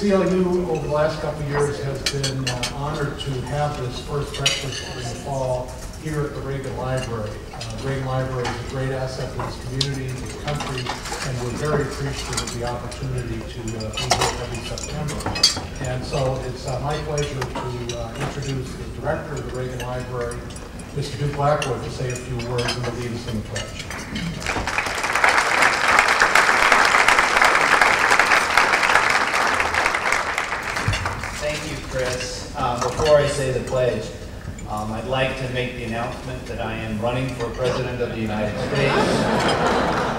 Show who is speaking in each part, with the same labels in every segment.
Speaker 1: CLU over the last couple of years has been honored to have this first breakfast in the fall here at the Reagan Library. Reagan Library is a great asset to this community, this country, and we're very appreciative of the opportunity to be here every September. And so it's my pleasure to introduce the director of the Reagan Library, Mr. Duke Blackwood, to say a few words and to lead us in the pledge.
Speaker 2: Thank you, Chris. Before I say the pledge, I'd like to make the announcement that I am running for President of the United States,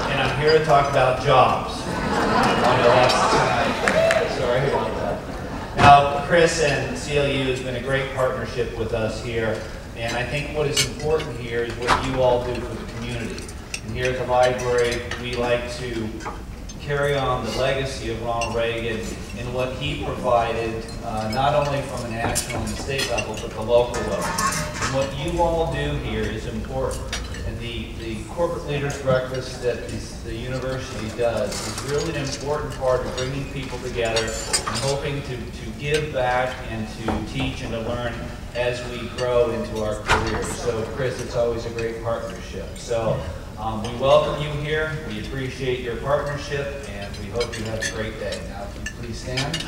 Speaker 2: and I'm here to talk about jobs. I know that's tonight. Sorry about that. Now, Chris and CLU has been a great partnership with us here, and I think what is important here is what you all do for the community. And here at the library, we like to carry on the legacy of Ronald Reagan and what he provided, not only from a national and state level, but the local level. And what you all do here is important. And the corporate leaders breakfast that the university does is really an important part of bringing people together and hoping to give back and to teach and to learn as we grow into our careers. So Chris, it's always a great partnership. So we welcome you here, we appreciate your partnership, and we hope you have a great day. Now, if you please stand.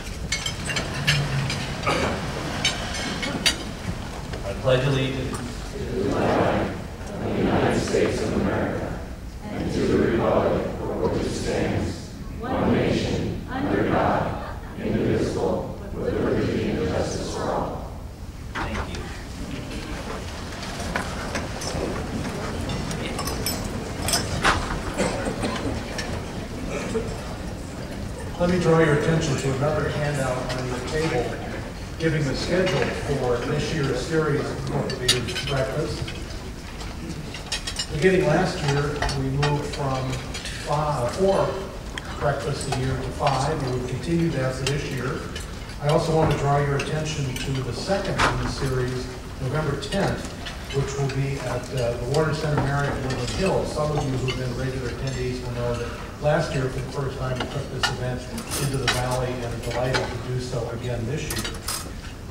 Speaker 2: I pledge allegiance
Speaker 3: to the flag of the United States of America and to the republic for which it stands, one nation, under God, indivisible, with liberty and justice for all.
Speaker 2: Thank you.
Speaker 1: Let me draw your attention to another handout on your table giving the schedule for this year's series of corporate leaders breakfast. Beginning last year, we moved from 4 breakfasts a year to 5, and we've continued that for this year. I also want to draw your attention to the second in the series, November 10th, which will be at the Warner Center Marriott in Woodland Hills. Some of you who have been regular attendees will know that last year, for the first time, we took this event into the Valley and are delighted to do so again this year.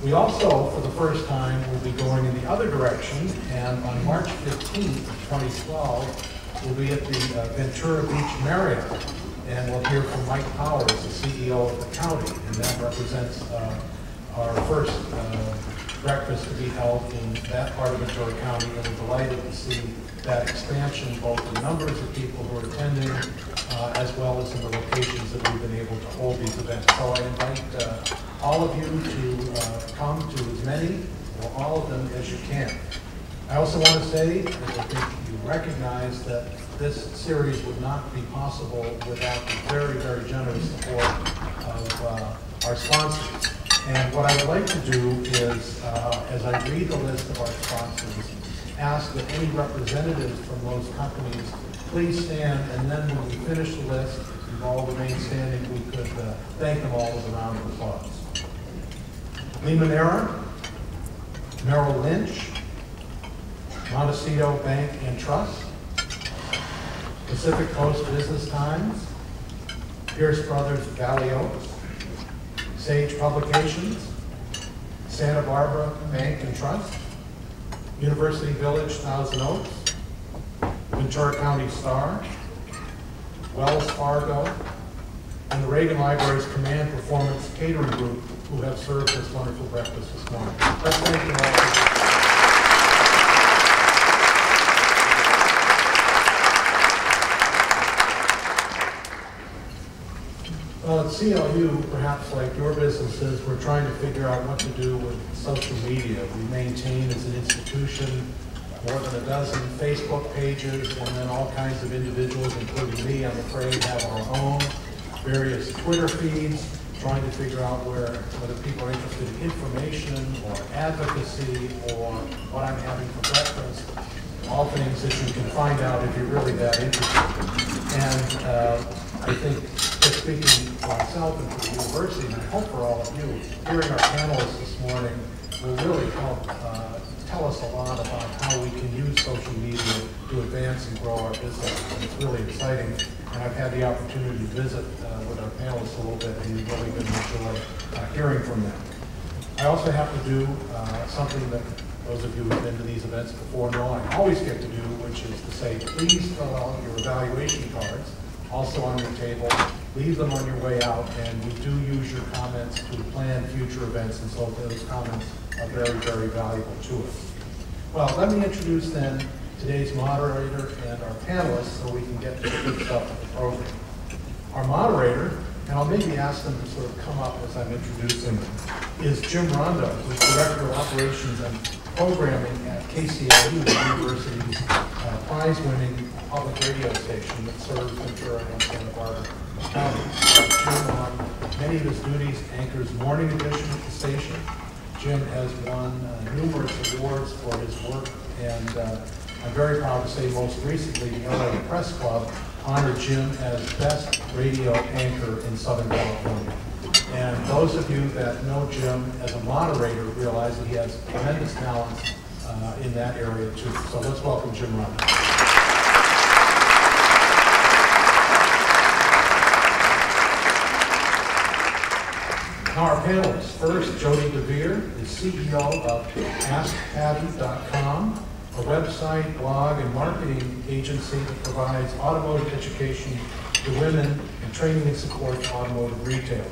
Speaker 1: We also, for the first time, will be going in the other direction, and on March 15th, 2012, we'll be at the Ventura Beach Marriott, and we'll hear from Mike Powers, the CEO of the county, and that represents our first breakfast to be held in that part of Ventura County, and we're delighted to see that expansion, both in numbers of people who are attending, as well as in the locations that we've been able to hold these events. So I invite all of you to come to as many or all of them as you can. I also want to say that I think you recognize that this series would not be possible without the very, very generous support of our sponsors. And what I would like to do is, as I read the list of our sponsors, ask that any representatives from those companies please stand, and then when we finish the list, you've all remained standing, we could thank them all with a round of applause. Limoneira, Merrill Lynch, Montecito Bank and Trust, Pacific Coast Business Times, Pierce Brothers Valley Oaks, Sage Publications, Santa Barbara Bank and Trust, University Village Thousand Oaks, Ventura County Star, Wells Fargo, and the Reagan Library's Command Performance Catering Group, who have served this wonderful breakfast this morning. Let's thank them all. Well, at CLU, perhaps like your businesses, we're trying to figure out what to do with social media. We maintain as an institution more than a dozen Facebook pages, and then all kinds of individuals, including me, I'm afraid, have our own various Twitter feeds, trying to figure out whether people are interested in information or advocacy or what I'm having for breakfast, all things that you can find out if you're really that interested. And I think, just speaking for myself and for the university, and I hope for all of you, hearing our panelists this morning will really help tell us a lot about how we can use social media to advance and grow our business. And it's really exciting, and I've had the opportunity to visit with our panelists a little bit, and you're really going to enjoy hearing from them. I also have to do something that those of you who have been to these events before know I always get to do, which is to say, please fill out your evaluation cards, also on your table. Leave them on your way out, and we do use your comments to plan future events, and so those comments are very, very valuable to us. Well, let me introduce then today's moderator and our panelists so we can get to the good stuff of the program. Our moderator, and I'll maybe ask them to sort of come up as I'm introducing them, is Jim Rondeau, who's Director of Operations and Programming at KCLU, the university's prize-winning public radio station that serves Ventura and Santa Barbara counties. Jim, on many of his duties, anchors morning edition at the station. Jim has won numerous awards for his work, and I'm very proud to say most recently the LA Press Club honored Jim as best radio anchor in Southern California. And those of you that know Jim as a moderator realize that he has tremendous talents in that area too. So let's welcome Jim Rondeau. Now our panelists. First, Jody DeVere is CEO of AskPatty.com, a website, blog, and marketing agency that provides automotive education to women and training and support to automotive retailers.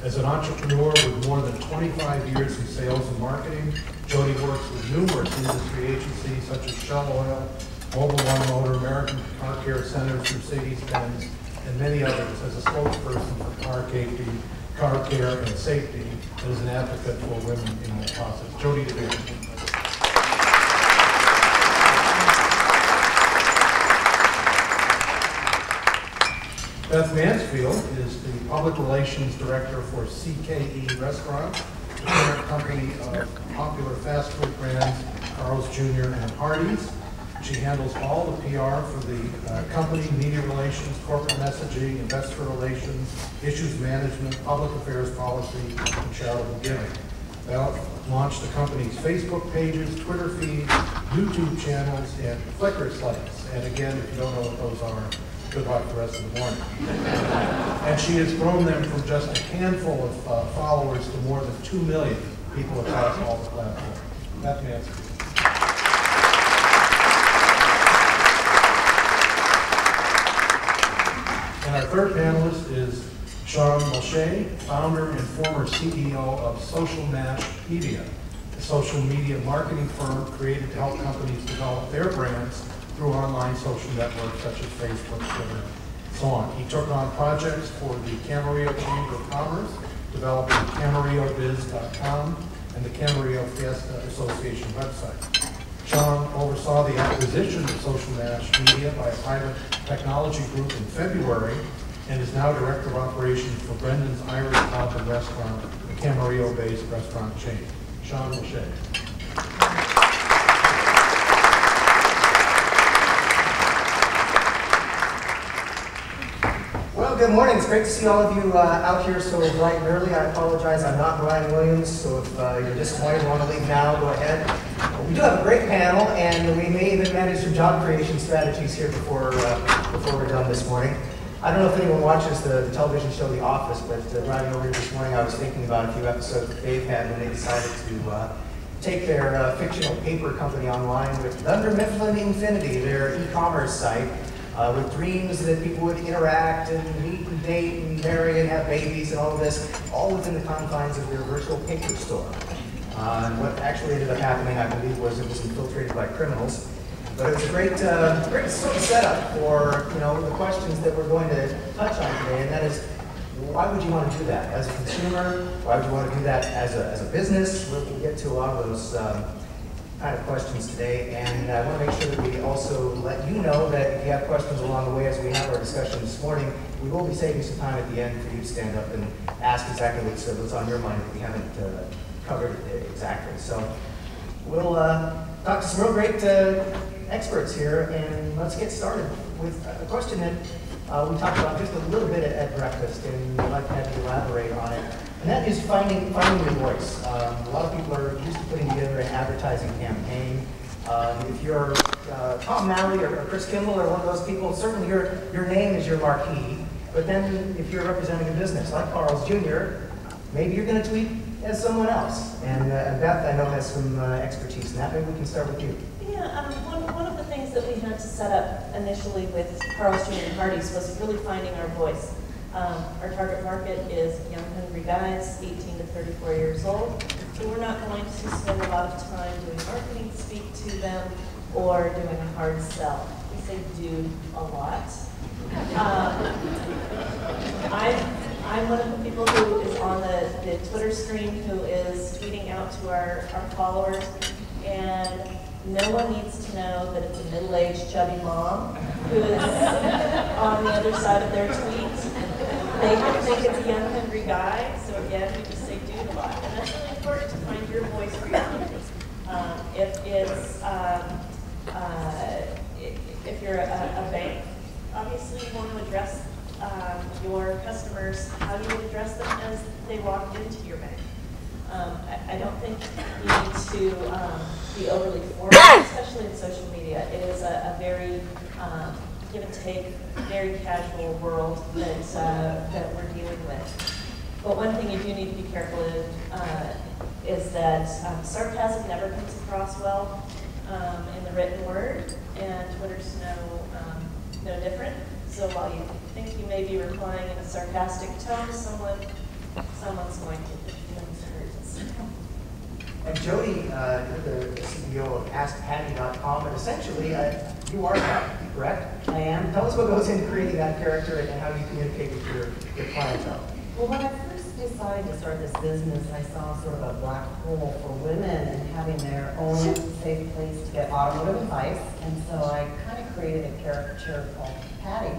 Speaker 1: As an entrepreneur with more than 25 years in sales and marketing, Jody works with numerous industry agencies such as Shell Oil, Mobile One Motor, American Car Care Centers, Mercedes-Benz, and many others as a spokesperson for car care and safety, and as an advocate for women in that process. Jody DeVere. Beth Mansfield is the Public Relations Director for CKE Restaurant, the parent company of popular fast food brands Carl's Jr. and Hardee's. She handles all the PR for the company, media relations, corporate messaging, investor relations, issues management, public affairs policy, and charitable giving. Beth launched the company's Facebook pages, Twitter feeds, YouTube channels, and Flickr sites. And again, if you don't know what those are, good luck the rest of the morning. And she has grown them from just a handful of followers to more than 2 million people across all the platforms. Beth Mansfield. And our third panelist is Shawn, founder and former CEO of Socialmash Media, a social media marketing firm created to help companies develop their brands through online social networks such as Facebook, Twitter, and so on. He took on projects for the Camarillo Chamber of Commerce, developing CamarilloBiz.com and the Camarillo Fiesta Association website. Shawn oversaw the acquisition of Socialmash Media by a private technology group in February and is now Director of Operations for Brendan's Irish Pub and Restaurant, a Camarillo-based restaurant chain. Shawn Mulchay.
Speaker 4: Well, good morning. It's great to see all of you out here so bright and early. I apologize, I'm not Brian Williams, so if you're disappointed and want to leave now, go ahead. We do have a great panel, and we may even manage some job creation strategies here before we're done this morning. I don't know if anyone watches the television show The Office, but driving over here this morning, I was thinking about a few episodes that they've had when they decided to take their fictional paper company online with Dunder Mifflin Infinity, their e-commerce site, with dreams that people would interact and meet and date and marry and have babies and all of this, all within the confines of their virtual paper store. And what actually ended up happening, I believe, was it was infiltrated by criminals. But it was a great sort of setup for the questions that we're going to touch on today, and that is, why would you want to do that as a consumer? Why would you want to do that as a business? We'll get to a lot of those kind of questions today, and I want to make sure that we also let you know that if you have questions along the way as we have our discussion this morning, we will be saving some time at the end for you to stand up and ask exactly what's on your mind if we haven't covered it exactly. So we'll talk to some real great experts here, and let's get started with a question that we talked about just a little bit at breakfast, and I'd like to have you elaborate on it. And that is finding your voice. A lot of people are used to putting together an advertising campaign. If you're Tom Malley or Chris Kimball or one of those people, certainly your name is your marquee. But then if you're representing a business like Carl's Jr., maybe you're going to tweet as someone else. And Beth, I know, has some expertise in that. Maybe we can start with you.
Speaker 5: Yeah, one of the things that we had to set up initially with Carl's Jr. and Hardee's was really finding our voice. Our target market is young, hungry guys, 18 to 34 years old. So we're not going to spend a lot of time doing marketing speak to them or doing a hard sell. We say dude a lot. I'm one of the people who is on the Twitter stream who is tweeting out to our followers, and no one needs to know that it's a middle-aged chubby mom who is on the other side of their tweet. They think it's a young hungry guy, so again, we just say dude a lot. And that's really important to find your voice for your company. If you're a bank, obviously you want to address your customers how you would address them as they walk into your bank. I don't think you need to be overly formal, especially in social media. It is a very give and take, very casual world that we're dealing with. But one thing you do need to be careful of is that sarcasm never comes across well in the written word, and Twitter's no different. So while you think you may be replying in a sarcastic tone, someone's going to hurt.
Speaker 4: And Jody, you're the CEO of AskPatty.com, and essentially you are Patty, correct?
Speaker 6: I am.
Speaker 4: Tell us what goes into creating that character and how you communicate with your clientele.
Speaker 6: Well, when I first decided to start this business, I saw sort of a black hole for women and having their own safe place to get automotive advice. And so I kind of created a caricature called Patty,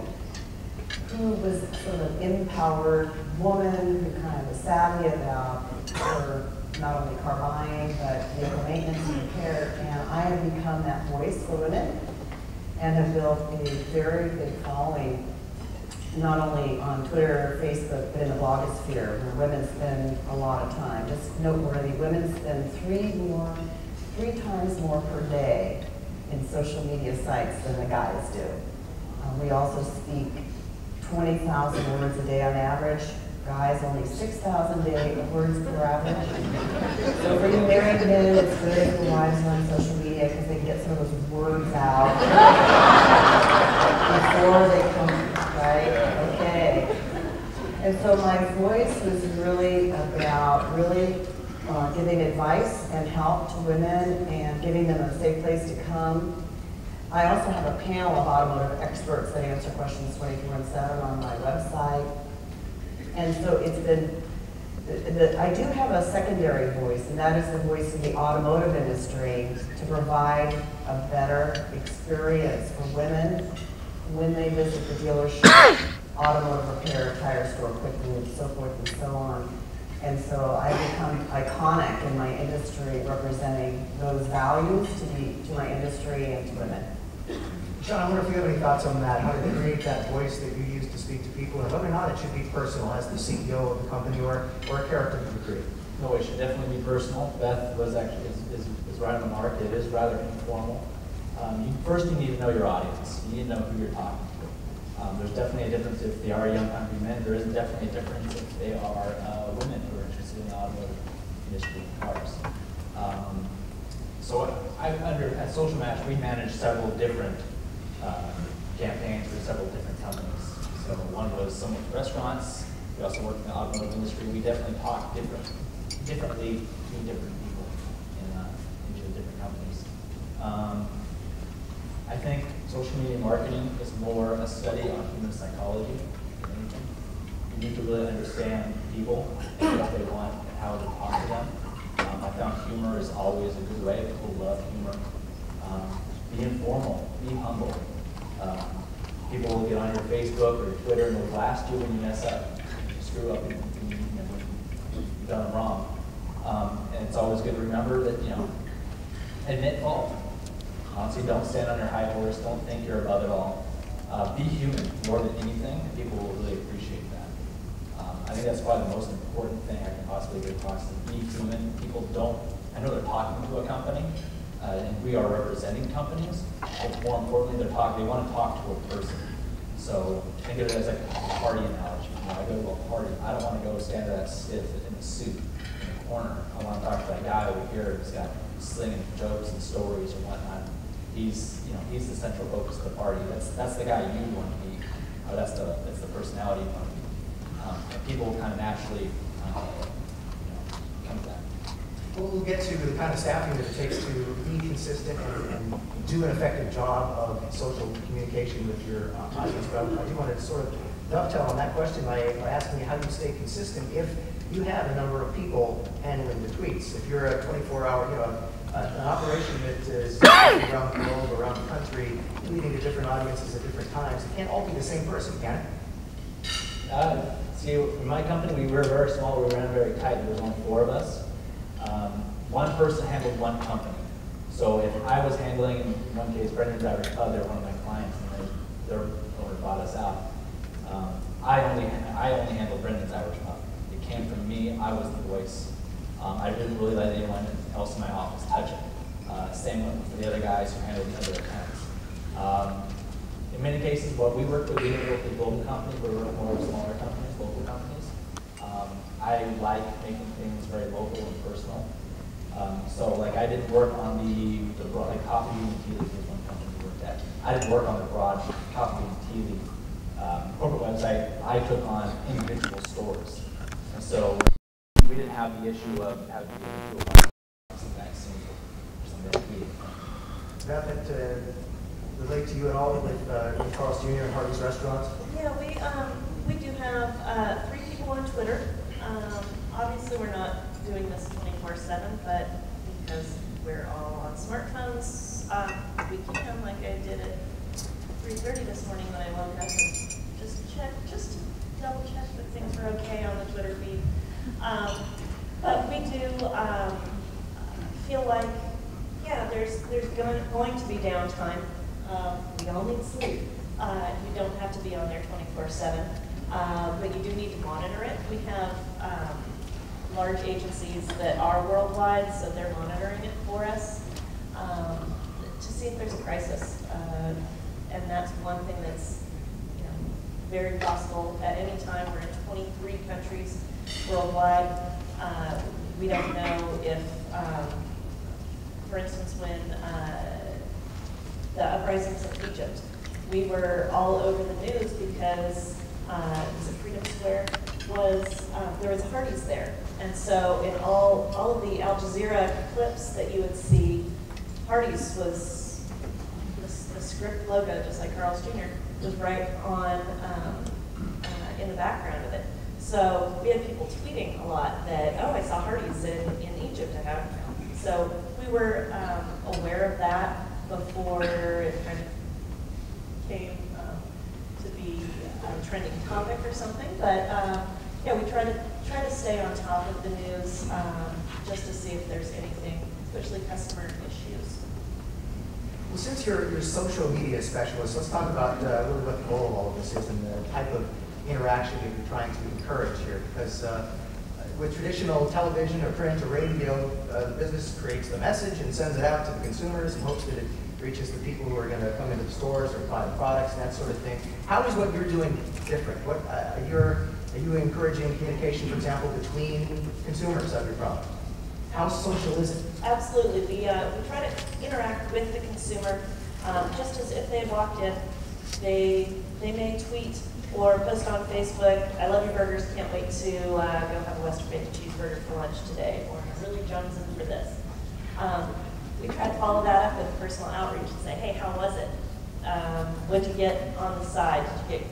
Speaker 6: who was sort of an empowered woman who kind of was savvy about her not only car buying, but vehicle maintenance and repair. And I have become that voice for women and have built a very big following, not only on Twitter, Facebook, but in the blogosphere, where women spend a lot of time. Just noteworthy, women spend three times more per day in social media sites than the guys do. We also speak 20,000 words a day on average. Guys, only 6,000 words per average. So for you married men, it's good if your wives are on social media because they can get some of those words out before they come, right? Okay. And so my voice was really about giving advice and help to women and giving them a safe place to come. I also have a panel of automotive experts that answer questions 24/7 on my website. And so it's been, I do have a secondary voice, and that is the voice of the automotive industry to provide a better experience for women when they visit the dealership, automotive repair, tire store, quick lube, so forth and so on. And so I've become iconic in my industry, representing those values to my industry and to women.
Speaker 4: Shawn, I wonder if you have any thoughts on that, how to create that voice that you use to speak to people, and whether or not it should be personal as the CEO of the company or a character that you create.
Speaker 2: No, it should definitely be personal. Beth was actually is right on the mark. It is rather informal. First, you need to know your audience. You need to know who you're talking to. There's definitely a difference if they are young, hungry men. There is definitely a difference if they are women who are interested in the automotive industry and cars. So at Socialmash, we manage several different campaigns for several different companies. So one was some with restaurants. We also work in the automotive industry. We definitely talk differently to different people into different companies. I think social media marketing is more a study on human psychology than anything. You need to really understand people and what they want and how to talk to them. I found humor is always a good way. People love humor. Be informal, be humble. People will get on your Facebook or your Twitter and they'll blast you when you mess up, you screw up, and you've done it wrong. And it's always good to remember that, admit fault. Honestly, don't stand on your high horse. Don't think you're above it all. Be human more than anything, and people will really appreciate that. I think that's probably the most important thing I can possibly get across. Be human. People don't, I know they're talking to a company, and we are representing companies, but more importantly, they want to talk to a person.
Speaker 7: So think of it as like a party analogy. You know, I go to a party, I don't want to go stand to that stiff in the suit in the corner. I want to talk to that guy over here who's got slinging jokes and stories and whatnot. He's the central focus of the party. That's the guy you want to be. That's the personality you want to be. And people will kind of naturally come to that.
Speaker 4: We'll get to the kind of staffing that it takes to be consistent and do an effective job of social communication with your audience. But I do want to sort of dovetail on that question by asking you how you stay consistent if you have a number of people handling the tweets. If you're a 24-hour, an operation that is around the world, around the country, tweeting to different audiences at different times, it can't all be the same person, can it?
Speaker 7: See, in my company, we were very small. We ran very tight. There was only 4 of us. One person handled one company. So if I was handling, in one case, Brendan's Irish Pub, they're one of my clients, and their owner bought us out. I only handled Brendan's Irish Pub. It came from me. I was the voice. I didn't really let anyone else in my office touch it. Same with the other guys who handled the other accounts. In many cases, what we work with, we work with global companies, we work more with smaller companies, local companies. I like making things very local and personal. So like I didn't work on the broad, like Coffee and Tea Leaf was one company we worked at. I didn't work on the broad Coffee and Tea Leaf corporate website. I took on individual stores. And so we didn't have the issue of having to do a vaccine or something.
Speaker 4: Beth, it relate to you at all with Carl's Jr. and Harvey's Restaurants?
Speaker 5: Yeah, we do have 3 people on Twitter. Obviously, we're not doing this 24/7, but because we're all on smartphones, we can, like I did at 3:30 this morning when I woke up and just to double check that things are okay on the Twitter feed. But we do feel like, yeah, there's going to be downtime. We all need sleep. You don't have to be on there 24/7, but you do need to monitor it. We have large agencies that are worldwide, so they're monitoring it for us to see if there's a crisis. And that's one thing that's very possible at any time. We're in 23 countries worldwide. We don't know if, for instance, when the uprisings in Egypt, we were all over the news because Freedom Square was, there was Hardee's there. And so in all of the Al Jazeera clips that you would see, Hardee's was, the script logo, just like Carl's Jr., was right on, in the background of it. So we had people tweeting a lot that, oh, I saw Hardee's in Egypt. I have now. So we were aware of that before it kind of came to be a trending topic or something. But yeah, we try to stay on top of the news just to see if there's anything, especially customer issues.
Speaker 4: Well, since you're social media specialist, let's talk about really what the goal of all of this is and the type of interaction that you're trying to encourage here. Because with traditional television or print or radio, the business creates the message and sends it out to the consumers in hopes that it reaches the people who are going to come into the stores or buy the products and that sort of thing. How is what you're doing different? What are you encouraging communication, for example, between consumers of your product? How social is it?
Speaker 5: Absolutely. We try to interact with the consumer just as if they walked in. They may tweet or post on Facebook, I love your burgers, can't wait to go have a Western bacon cheeseburger for lunch today, or I'm really jonesing for this. We try to follow that up with personal outreach and say, hey, how was it? What did you get on the side? Did you get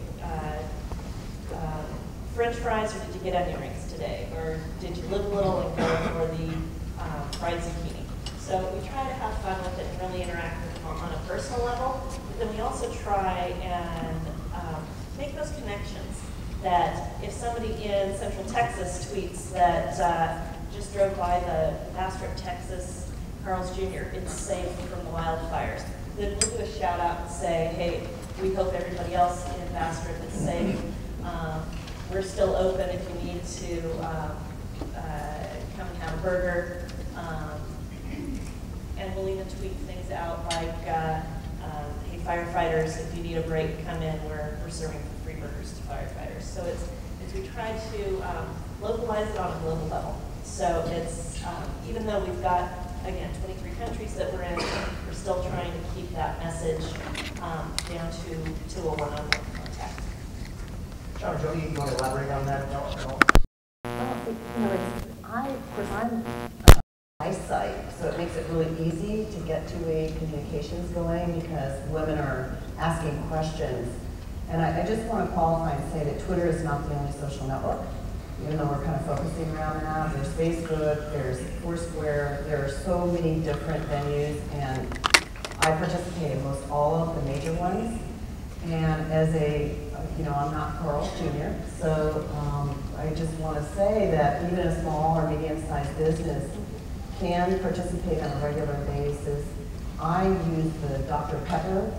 Speaker 5: French fries or did you get onion rings today? Or did you live a little and go for the fried zucchini? So we try to have fun with it and really interact with them on a personal level. But then we also try and make those connections that if somebody in Central Texas tweets that just drove by the Bastrop, Texas, Carl's Jr., it's safe from the wildfires, then we'll do a shout out and say, hey, we hope everybody else in Bastrop is safe. We're still open if you need to come and have a burger. And we'll even tweet things out like, hey, firefighters, if you need a break, come in, we're serving free burgers to firefighters. So it's we try to localize it on a global level. So it's, even though we've got, again, 23 countries that we're in, we're still trying to keep that message down to a one-on-one contact.
Speaker 4: Shawn or Jody, you want to elaborate on that?
Speaker 6: Well, you know, of course, I'm eyesight, so it makes it really easy to get two-way communications going because women are asking questions. And I just want to qualify and say that Twitter is not the only social network, even though we're kind of focusing around that. There's Facebook, there's Foursquare, there are so many different venues, and I participate in most all of the major ones. And as a, you know, I'm not Carl Jr., so I just want to say that even a small or medium-sized business can participate on a regular basis. I use the Dr. Pepper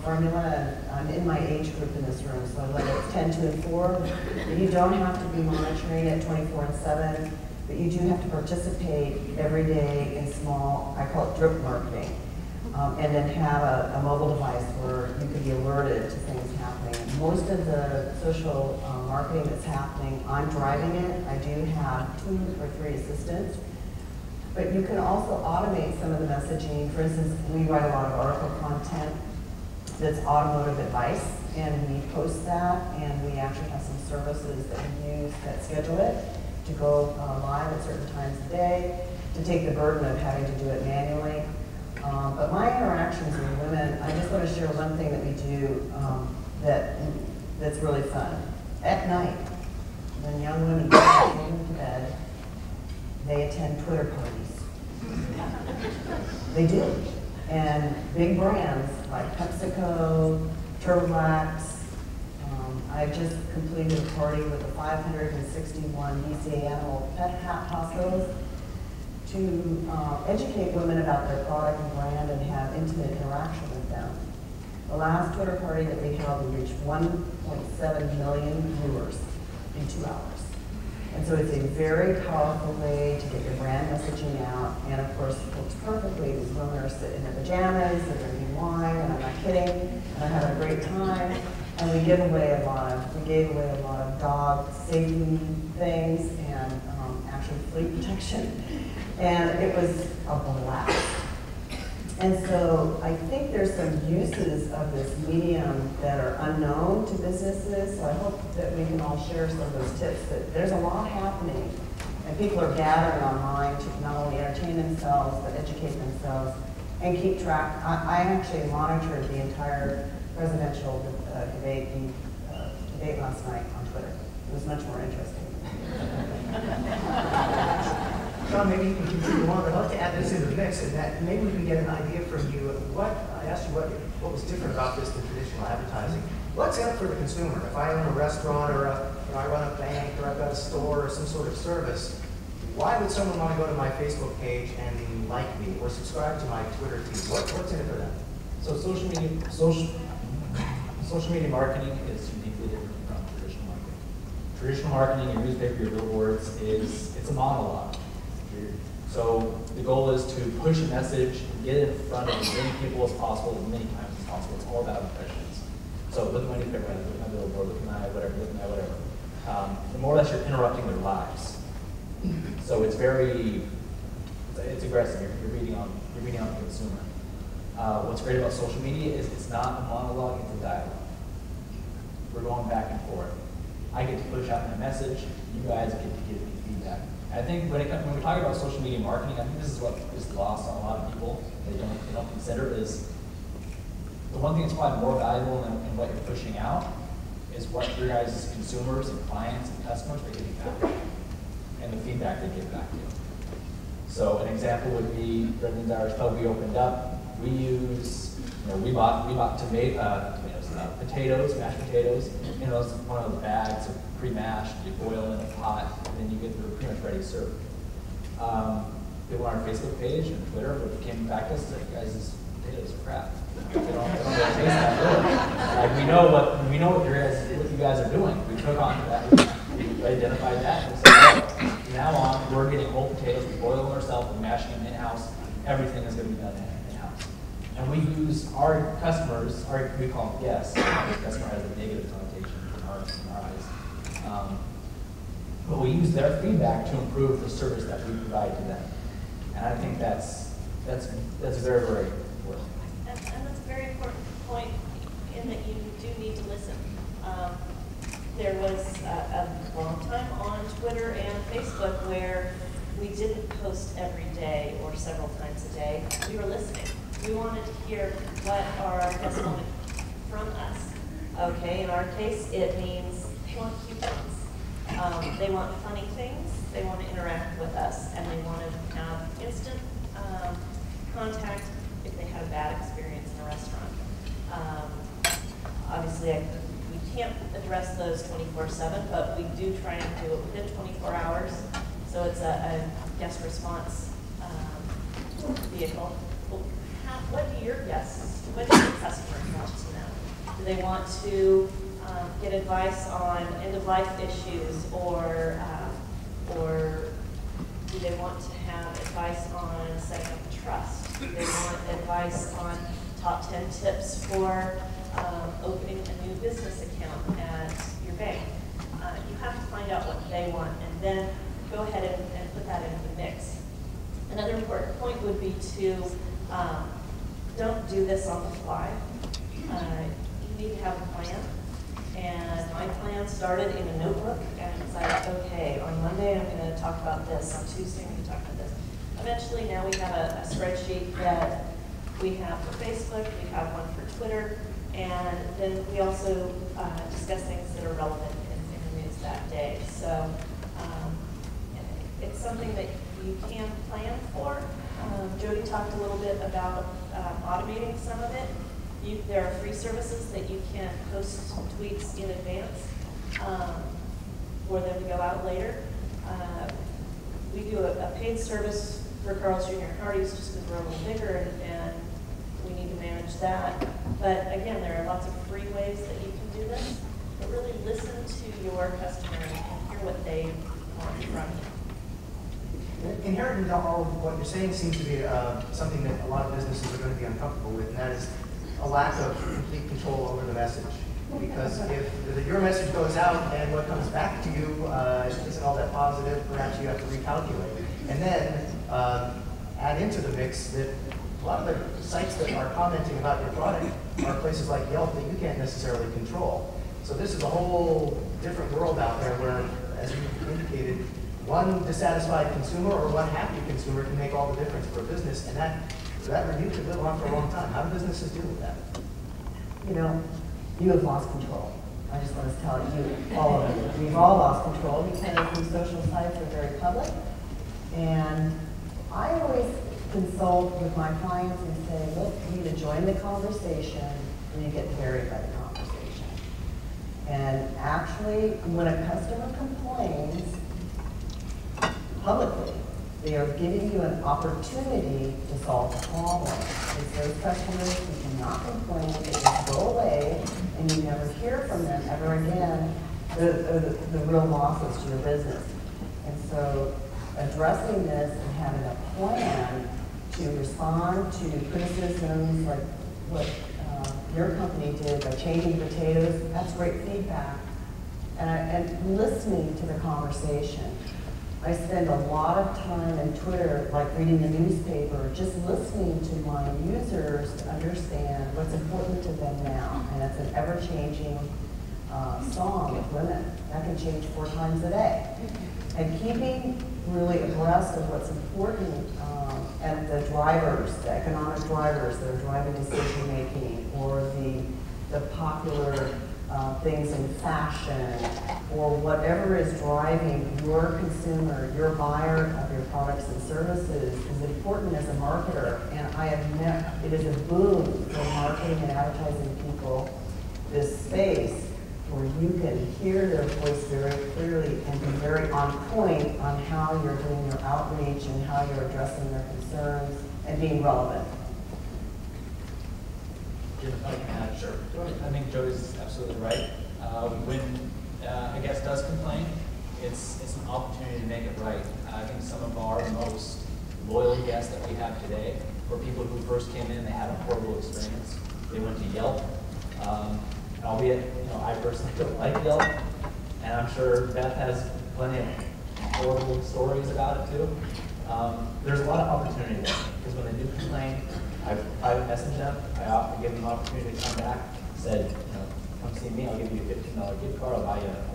Speaker 6: formula, and I'm in my age group in this room, so I let it 10, 2, and 4. But you don't have to be monitoring it 24/7, but you do have to participate every day in small, I call it drip marketing, and then have a mobile device where you can be alerted to things happening. Most of the social marketing that's happening, I'm driving it. I do have 2 or 3 assistants. But you can also automate some of the messaging. For instance, we write a lot of article content that's automotive advice, and we post that, and we actually have some services that we use that schedule it to go live at certain times of day, to take the burden of having to do it manually. But my interactions with women, I just want to share one thing that we do that's really fun. At night, when young women go to bed, they attend Twitter parties. They do. And big brands like PepsiCo, Turtlex. I just completed a party with the 561 BCA animal pet hospitals to educate women about their product and brand and have intimate interaction with them. The last Twitter party that we held, we reached 1.7 million viewers in 2 hours. And so it's a very powerful way to get your brand messaging out. And of course, it works perfectly. These women are sitting in their pajamas, they're drinking wine, and I'm not kidding, and they're having a great time. And we gave away a lot of dog safety things and actually flea protection. And it was a blast. And so I think there's some uses of this medium that are unknown to businesses. So I hope that we can all share some of those tips. That there's a lot happening, and people are gathering online to not only entertain themselves, but educate themselves and keep track. I actually monitored the entire presidential debate last night on Twitter. It was much more interesting.
Speaker 4: Shawn, maybe you can continue on. I'd love to add this into the mix, and that maybe we can get an idea from you of I asked you what was different about this than traditional advertising. What's in it for the consumer? If I own a restaurant or I run a bank or I've got a store or some sort of service, why would someone want to go to my Facebook page and like me or subscribe to my Twitter feed? What's in it for them?
Speaker 7: So social media marketing is uniquely different from traditional marketing. Traditional marketing, your newspaper, your billboards, it's a monologue. So the goal is to push a message and get it in front of as many people as possible, as many times as possible. It's all about impressions. So look at my newspaper, look at my billboard, look at my whatever, look at my whatever. And more or less, you're interrupting their lives. So it's aggressive. You're reading on the consumer. What's great about social media is it's not a monologue, it's a dialogue. We're going back and forth. I get to push out my message, you guys get to give me feedback. And I think when we talk about social media marketing, I think this is what is lost on a lot of people. They don't consider is the one thing that's probably more valuable than what you're pushing out is what your guys' consumers and clients and customers are getting back and the feedback they give back to you. So an example would be Brendan's Irish Pub we opened up. We use, we bought potatoes, mashed potatoes, one of those bags of pre-mashed, you boil in a pot, and then you get them pretty much ready to serve. People on our Facebook page and Twitter came back to us and said, guys, these potatoes are crap. They don't really taste that good. Like we know what you guys are doing. We took on that. We identified that and said, no, from now on, we're getting whole potatoes, we boil them ourselves, we're mashing them in-house. Everything is going to be done in-house. And we use our customers, we call them guests. Customer has a negative connotation in our eyes. But we use their feedback to improve the service that we provide to them. And I think that's very, very important.
Speaker 5: And that's a very important point in that you do need to listen. There was a long time on Twitter and Facebook where we didn't post every day or several times a day. We were listening. We wanted to hear what our guests wanted from us. Okay, in our case, it means they want cute things. They want funny things. They want to interact with us, and they want to have instant contact if they had a bad experience in a restaurant. Obviously, we can't address those 24/7, but we do try and do it within 24 hours. So it's a guest response vehicle. Well, what do your guests, what do your customers want to know? Do they want to get advice on end-of-life issues, or do they want to have advice on setting up a trust? Do they want advice on top 10 tips for opening a new business account at your bank? You have to find out what they want and then go ahead and put that into the mix. Another important point would be to don't do this on the fly. You need to have a plan. And my plan started in a notebook, and it's like, okay, on Monday I'm going to talk about this, on Tuesday I'm going to talk about this. Eventually now we have a spreadsheet that we have for Facebook, we have one for Twitter, and then we also discuss things that are relevant in the news that day. So it's something that you can plan for. Jody talked a little bit about automating some of it. There are free services that you can post tweets in advance for them to go out later. We do a paid service for Carl's Jr. and Hardee's just because we're a little bigger and we need to manage that. But again, there are lots of free ways that you can do this. But really listen to your customer and hear what they want from you.
Speaker 4: Inherent in all of what you're saying seems to be something that a lot of businesses are going to be uncomfortable with, and that is a lack of complete control over the message. Because if your message goes out and what comes back to you isn't all that positive, perhaps you have to recalculate. And then add into the mix that a lot of the sites that are commenting about your product are places like Yelp that you can't necessarily control. So this is a whole different world out there where, as you indicated, one dissatisfied consumer or one happy consumer can make all the difference for a business, and that review could live on for a long time. How do businesses deal with that?
Speaker 6: You know, you have lost control. I just want to tell you, all of you, we've all lost control because these social sites are very public. And I always consult with my clients and say, look, you either join the conversation or you get buried by the conversation. And actually, when a customer complains publicly, they are giving you an opportunity to solve the problem. It's those customers who cannot complain, they just go away, and you never hear from them ever again, the real losses to your business. And so addressing this and having a plan to respond to criticisms like what your company did by changing potatoes, that's great feedback. And listening to the conversation. I spend a lot of time in Twitter, like reading the newspaper, just listening to my users to understand what's important to them now. And it's an ever-changing song of women. That can change 4 times a day. And keeping really abreast of what's important and the drivers, the economic drivers that are driving decision-making, or the popular things in fashion, or whatever is driving your consumer, your buyer of your products and services is important as a marketer. And I have met, it is a boom for marketing and advertising people, this space where you can hear their voice very clearly and be very on point on how you're doing your outreach and how you're addressing their concerns and being relevant.
Speaker 7: Sure. I think Jody's absolutely right. When a guest does complain, it's an opportunity to make it right. I think some of our most loyal guests that we have today For people who first came in, they had a horrible experience. They went to Yelp. And albeit, I personally don't like Yelp, and I'm sure Beth has plenty of horrible stories about it too. There's a lot of opportunity there, because when they do complain, I private message them. I often give them an opportunity to come back. Said, come see me. I'll give you a $15 gift card. I'll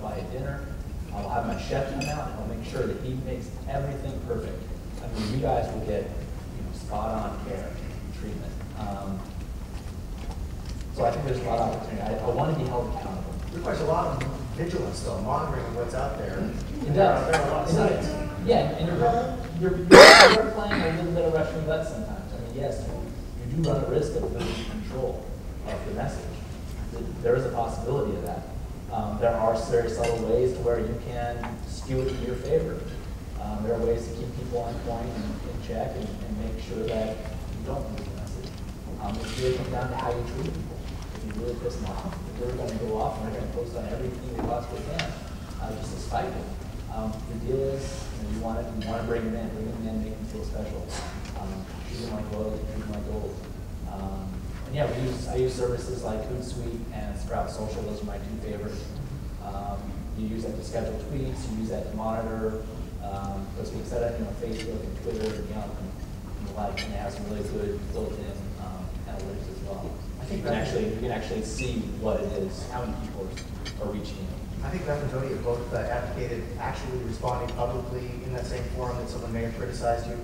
Speaker 7: buy you dinner. I'll have my chef come out, and I'll make sure that he makes everything perfect. I mean, you guys will get spot on care and treatment. So I think there's a lot of opportunity. I want to be held accountable.
Speaker 4: It requires a lot of vigilance, though, monitoring of what's out there.
Speaker 7: It does.
Speaker 4: There are a lot of sites.
Speaker 7: Yeah, and you're playing a little bit of Russian roulette sometimes. I mean, yes, you do run a risk of losing control of the message. There is a possibility of that. There are very subtle ways to where you can skew it in your favor. There are ways to keep people on point and in check and make sure that you don't lose the message. It really comes down to how you treat people. If you really piss them off, if they're going to go off and they're going to post on everything they possibly can, just to spite them. The deal is, you want to bring them in, make them feel special. Treat them like royalty, treat them like gold. And yeah, I use services like Hootsuite and Sprout Social. Those are my two favorites. You use that to schedule tweets. You use that to monitor. Those being said, Facebook and Twitter and Yelp and the like, and it has some really good built-in analytics as well. I think you can actually see what it is, how many people are reaching you.
Speaker 4: I think Beth and Jody have both advocated actually responding publicly in that same forum that someone may have criticized you.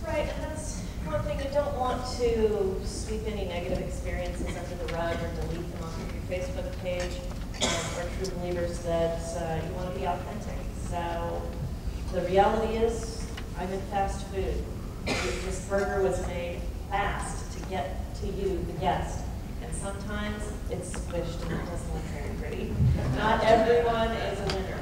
Speaker 5: Right, and that's one thing. You don't want to sweep any negative experiences under the rug or delete them off of your Facebook page. We're true believers that you want to be authentic. So the reality is, I'm in fast food. This burger was made fast to get to you, the guest. And sometimes it's squished and it doesn't look very pretty. Not everyone is a winner.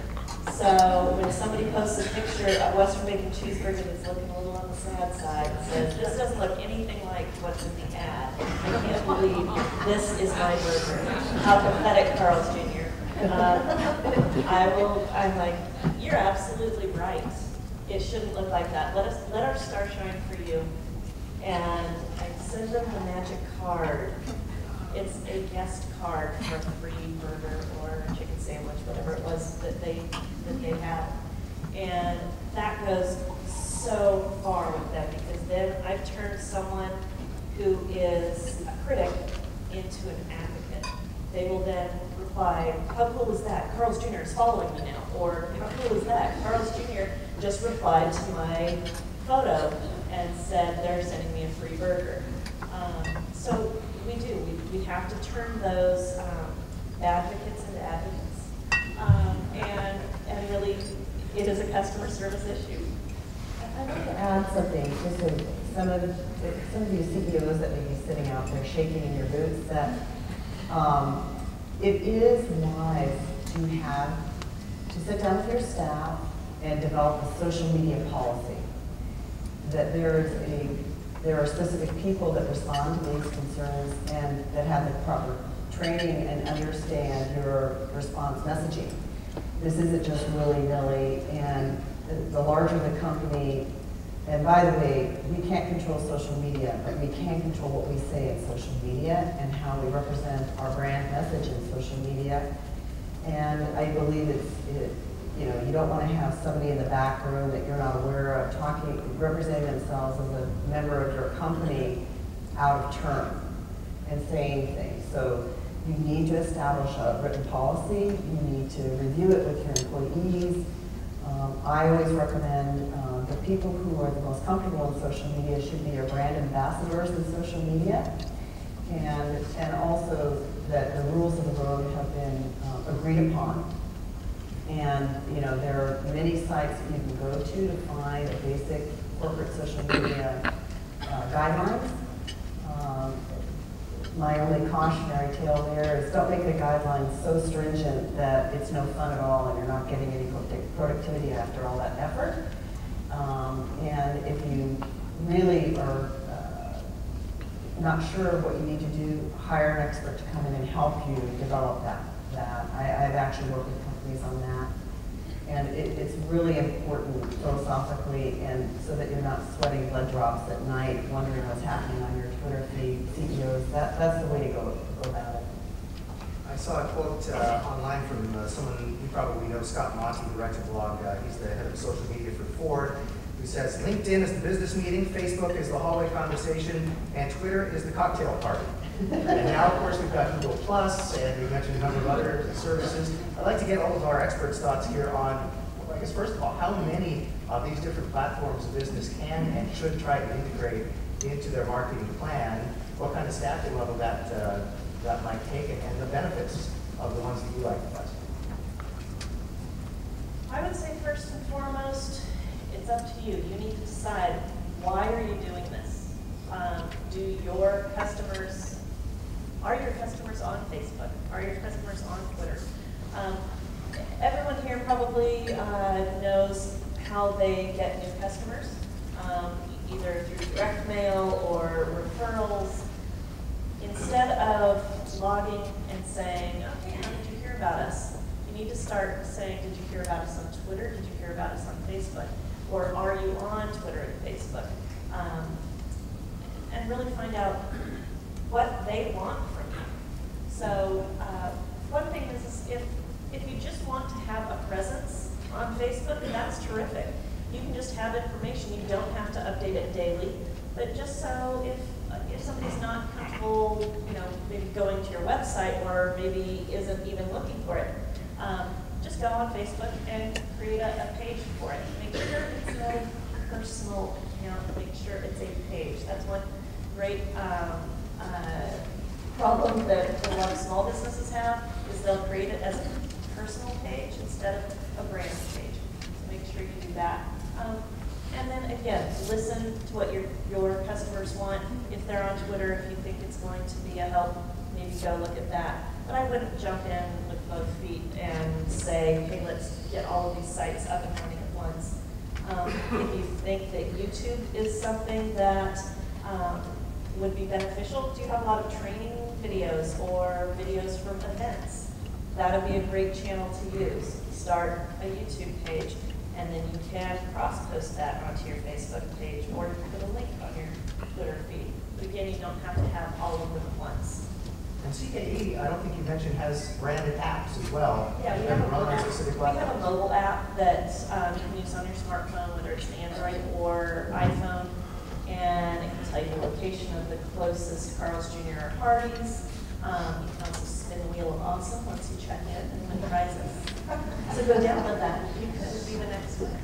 Speaker 5: So when somebody posts a picture of Western bacon cheeseburger that's looking a little on the sad side and says, this doesn't look anything like what's in the ad. I can't believe this is my burger. How pathetic, Carl's Jr. I'm like, you're absolutely right. It shouldn't look like that. Let our star shine for you. And I send them the magic card. It's a guest card for a free burger or a chicken sandwich, whatever it was that they had. And that goes so far with them, because then I've turned someone who is a critic into an advocate. They will then reply, how cool is that? Carl's Jr. is following me now. Or how cool is that? Carl's Jr. just replied to my photo and said they're sending me a free burger. So we do. We have to turn those advocates into advocates. And really, it is a customer service issue.
Speaker 6: I'd like to add something, just to some of you CEOs that may be sitting out there shaking in your boots, that it is wise to sit down with your staff and develop a social media policy. That there are specific people that respond to these concerns and that have the proper training and understand your response messaging. This isn't just willy-nilly, and the larger the company, and by the way, we can't control social media, but we can control what we say in social media and how we represent our brand message in social media. And I believe you don't want to have somebody in the back room that you're not aware of representing themselves as a member of your company out of turn and saying things. So you need to establish a written policy. You need to review it with your employees. I always recommend the people who are the most comfortable in social media should be your brand ambassadors in social media, and also that the rules of the road have been agreed upon. And there are many sites that you can go to find a basic corporate social media guidelines. My only cautionary tale there is don't make the guidelines so stringent that it's no fun at all and you're not getting any productivity after all that effort. And if you really are not sure of what you need to do, hire an expert to come in and help you develop that. I've actually worked with companies on that. And it's really important philosophically, and so that you're not sweating blood drops at night wondering what's happening on your Twitter feed, CEOs. That's the way to go about it.
Speaker 4: I saw a quote online from someone you probably know, Scott Monty, who writes a blog. He's the head of social media for Ford, who says, LinkedIn is the business meeting, Facebook is the hallway conversation, and Twitter is the cocktail party. And now, of course, we've got Google Plus, and we mentioned a number of other services. I'd like to get all of our experts' thoughts here on, well, I guess, first of all, how many of these different platforms a business can and should try to integrate into their marketing plan, what kind of staffing level that might take, and the benefits of the ones that you like the best.
Speaker 5: I would say first and foremost, it's up to you. You need to decide, why are you doing this? Are your customers on Facebook? Are your customers on Twitter? Everyone here probably knows how they get new customers, either through direct mail or referrals. Instead of logging and saying, okay, how did you hear about us? You need to start saying, did you hear about us on Twitter? Did you hear about us on Facebook? Or are you on Twitter and Facebook? And really find out what they want from you. So one thing is if you just want to have a presence on Facebook, that's terrific. You can just have information. You don't have to update it daily. But just so if somebody's not comfortable, maybe going to your website or maybe isn't even looking for it, just go on Facebook and create a page for it. Make sure it's a personal account. Make sure it's a page. That's one great problem that a lot of small businesses have, is they'll create it as a personal page instead of a brand page. So make sure you do that. And then again, listen to what your customers want. If they're on Twitter, if you think it's going to be a help, maybe go look at that. But I wouldn't jump in with both feet and say, hey, let's get all of these sites up and running at once. If you think that YouTube is something that would be beneficial, do you have a lot of training videos or videos from events? That would be a great channel to use. Start a YouTube page, and then you can cross-post that onto your Facebook page, or you can put a link on your Twitter feed. But again, you don't have to have all of them at once.
Speaker 4: And CKE, I don't think you mentioned, has branded apps as well.
Speaker 5: Yeah, we have a mobile app that you can use on your smartphone, whether it's an Android or iPhone, and it can tell you the location of the closest Carl's Jr. Hardee's. You can also spin the wheel of awesome once you check in and win prizes. So go download that. You could be the next one.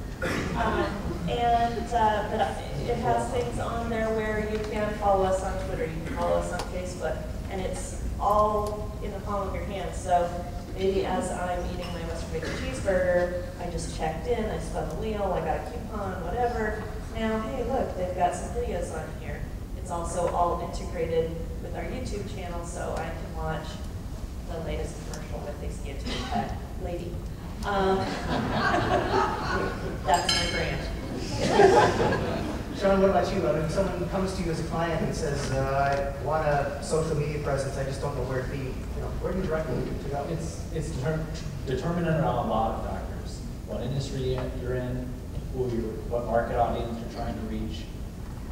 Speaker 5: But it has things on there where you can follow us on Twitter, you can follow us on Facebook, and it's all in the palm of your hand. So maybe as I'm eating my Western bacon cheeseburger, I just checked in, I spun the wheel, I got a coupon, whatever. Now, hey, look, they've got some videos on here. It's also all integrated with our YouTube channel, so I can watch the latest commercial with the Skippy Pet lady. That's my brand.
Speaker 4: Shawn, what about you? I mean, someone comes to you as a client and says, I want a social media presence, I just don't know where to be. Where do you direct them to go?
Speaker 7: It's determined on a lot of factors. What industry you're in, what market audience you're trying to reach,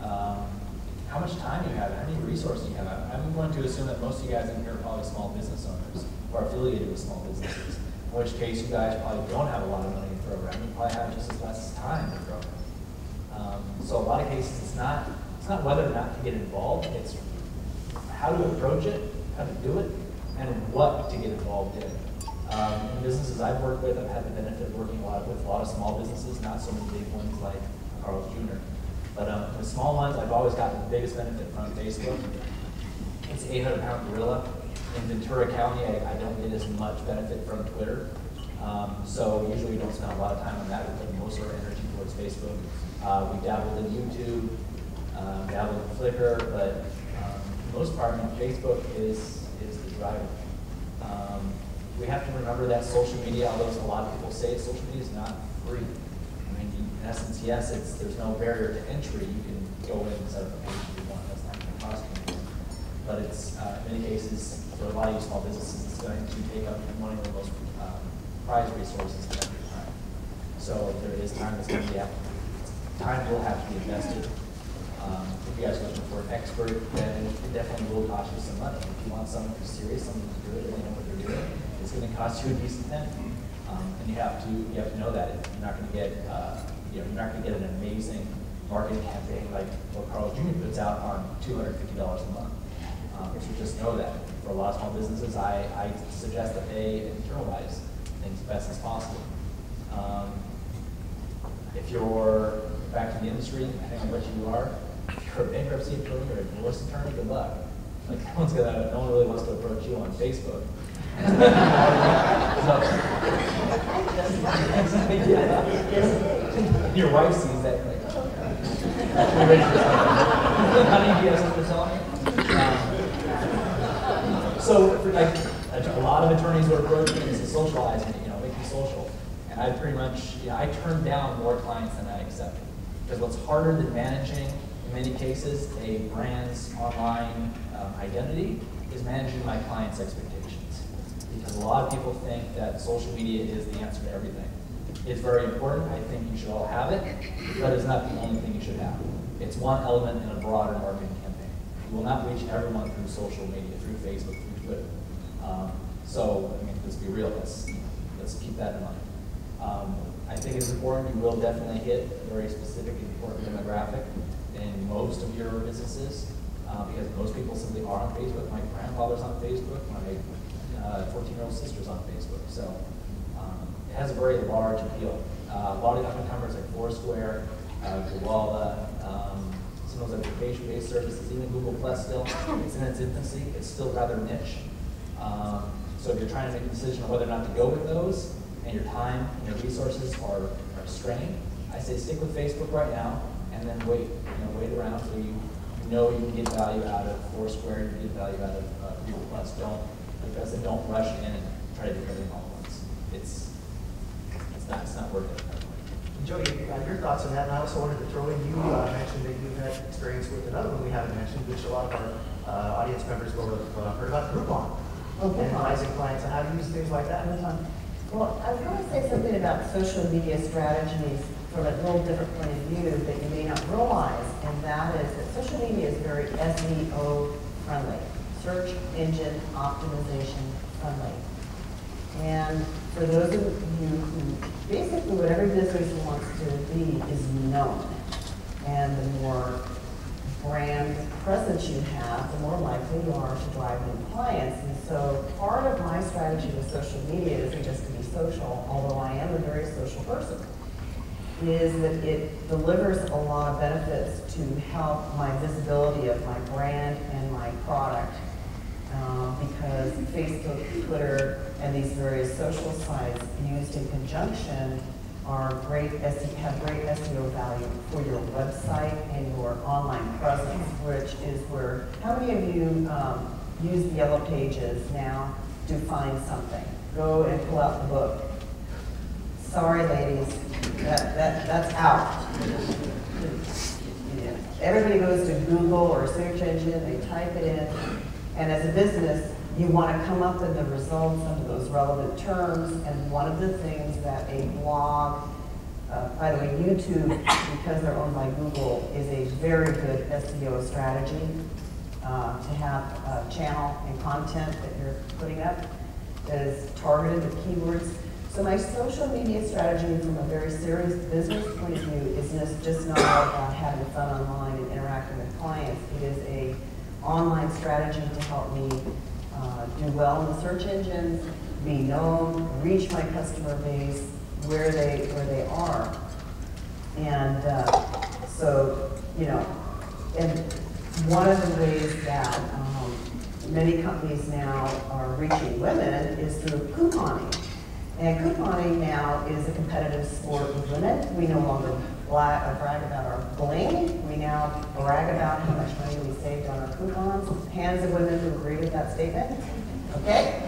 Speaker 7: how much time you have, how many resources you have. I'm going to assume that most of you guys in here are probably small business owners or affiliated with small businesses, in which case you guys probably don't have a lot of money to throw around. You probably have just as less time to throw around. So a lot of cases, it's not whether or not to get involved, it's how to approach it, how to do it, and what to get involved in. In businesses I've worked with, I've had the benefit of working with a lot of small businesses, not so many big ones like Carl's Jr. But the small ones, I've always gotten the biggest benefit from Facebook. It's 800-pound gorilla. In Ventura County, I don't get as much benefit from Twitter. So usually we don't spend a lot of time on that. We put most of our energy towards Facebook. We dabbled in YouTube, dabbled in Flickr, but for the most part, Facebook is the driver. We have to remember that social media, although a lot of people say social media is not free. I mean, in essence, yes, there's no barrier to entry. You can go in and set up a page if you want. That's not going to cost you anything. But it's, in many cases, for a lot of you small businesses, it's going to take up one of the most prized resources at every time. So there is time that's going to be time will have to be invested. If you guys are looking for an expert, then it definitely will cost you some money. If you want someone who's serious, someone who's good, and they know what they're doing, it's going to cost you a decent penny. And you have to know that you're not going to get you're not going to get an amazing marketing campaign like what Carl Jr. puts out on $250 a month. You should just know that. For a lot of small businesses, I suggest that they internalize things as best as possible. If you're back in the industry, depending on what you are, if you're a bankruptcy attorney or a divorce attorney, good luck. Like no one really wants to approach you on Facebook. Your wife sees that, you're like, oh, you're ready for something. Honey, do you have something to tell me? So, like, a lot of attorneys would approach me and say, socialize me, make me social. And I pretty much, I turn down more clients than I accept. Because what's harder than managing, in many cases, a brand's online identity is managing my client's expectations. Because a lot of people think that social media is the answer to everything. It's very important. I think you should all have it, but it's not the only thing you should have. It's one element in a broader marketing campaign. You will not reach everyone through social media, through Facebook, through Twitter. So, I mean, let's be real. Let's keep that in mind. I think it's important. You will definitely hit a very specific and important demographic in most of your businesses because most people simply are on Facebook. My grandfather's on Facebook. My 14-year-old sister's on Facebook. So it has a very large appeal. A lot of up-and-comers like Foursquare, Gowalla, some of those education-based services, even Google Plus still, it's in its infancy. It's still rather niche. So if you're trying to make a decision on whether or not to go with those, and your time and your resources are strained, I say stick with Facebook right now, and then wait. Wait around so you know you can get value out of Foursquare, you can get value out of Google Plus. Don't rush in and try to do everything all at once. It's not worth it.
Speaker 4: Jody, your thoughts on that? And I also wanted to throw in, you mentioned that you've had experience with another one we haven't mentioned, which a lot of our audience members will have heard about, Groupon.
Speaker 6: Okay.
Speaker 4: And advising clients on how to use things like that.
Speaker 6: Well, I was going to say something about social media strategies from a little different point of view that you may not realize, and that is that social media is very SEO friendly, search engine optimization friendly. And for those of you who, basically what every business wants to be is known. And the more brand presence you have, the more likely you are to drive new clients. And so part of my strategy with social media isn't just to be social, although I am a very social person, is that it delivers a lot of benefits to help my visibility of my brand and my product. Because Facebook, Twitter, and these various social sites used in conjunction are have great SEO value for your website and your online presence, which is where, how many of you use the yellow pages now to find something? Go and pull out the book. Sorry, ladies, that's out. Yeah. Everybody goes to Google or search engine, they type it in, and as a business, you want to come up with the results under those relevant terms, and one of the things that a blog, by the way, YouTube, because they're owned by Google, is a very good SEO strategy to have a channel and content that you're putting up that is targeted with keywords. So my social media strategy from a very serious business point of view is just not about having fun online and interacting with clients. It is a online strategy to help me do well in the search engines, be known, reach my customer base where they are. And so, and one of the ways that many companies now are reaching women is through couponing. And couponing now is a competitive sport with women. We no longer brag about our bling. We now brag about how much money we saved on our coupons. Hands of women who agree with that statement. Okay?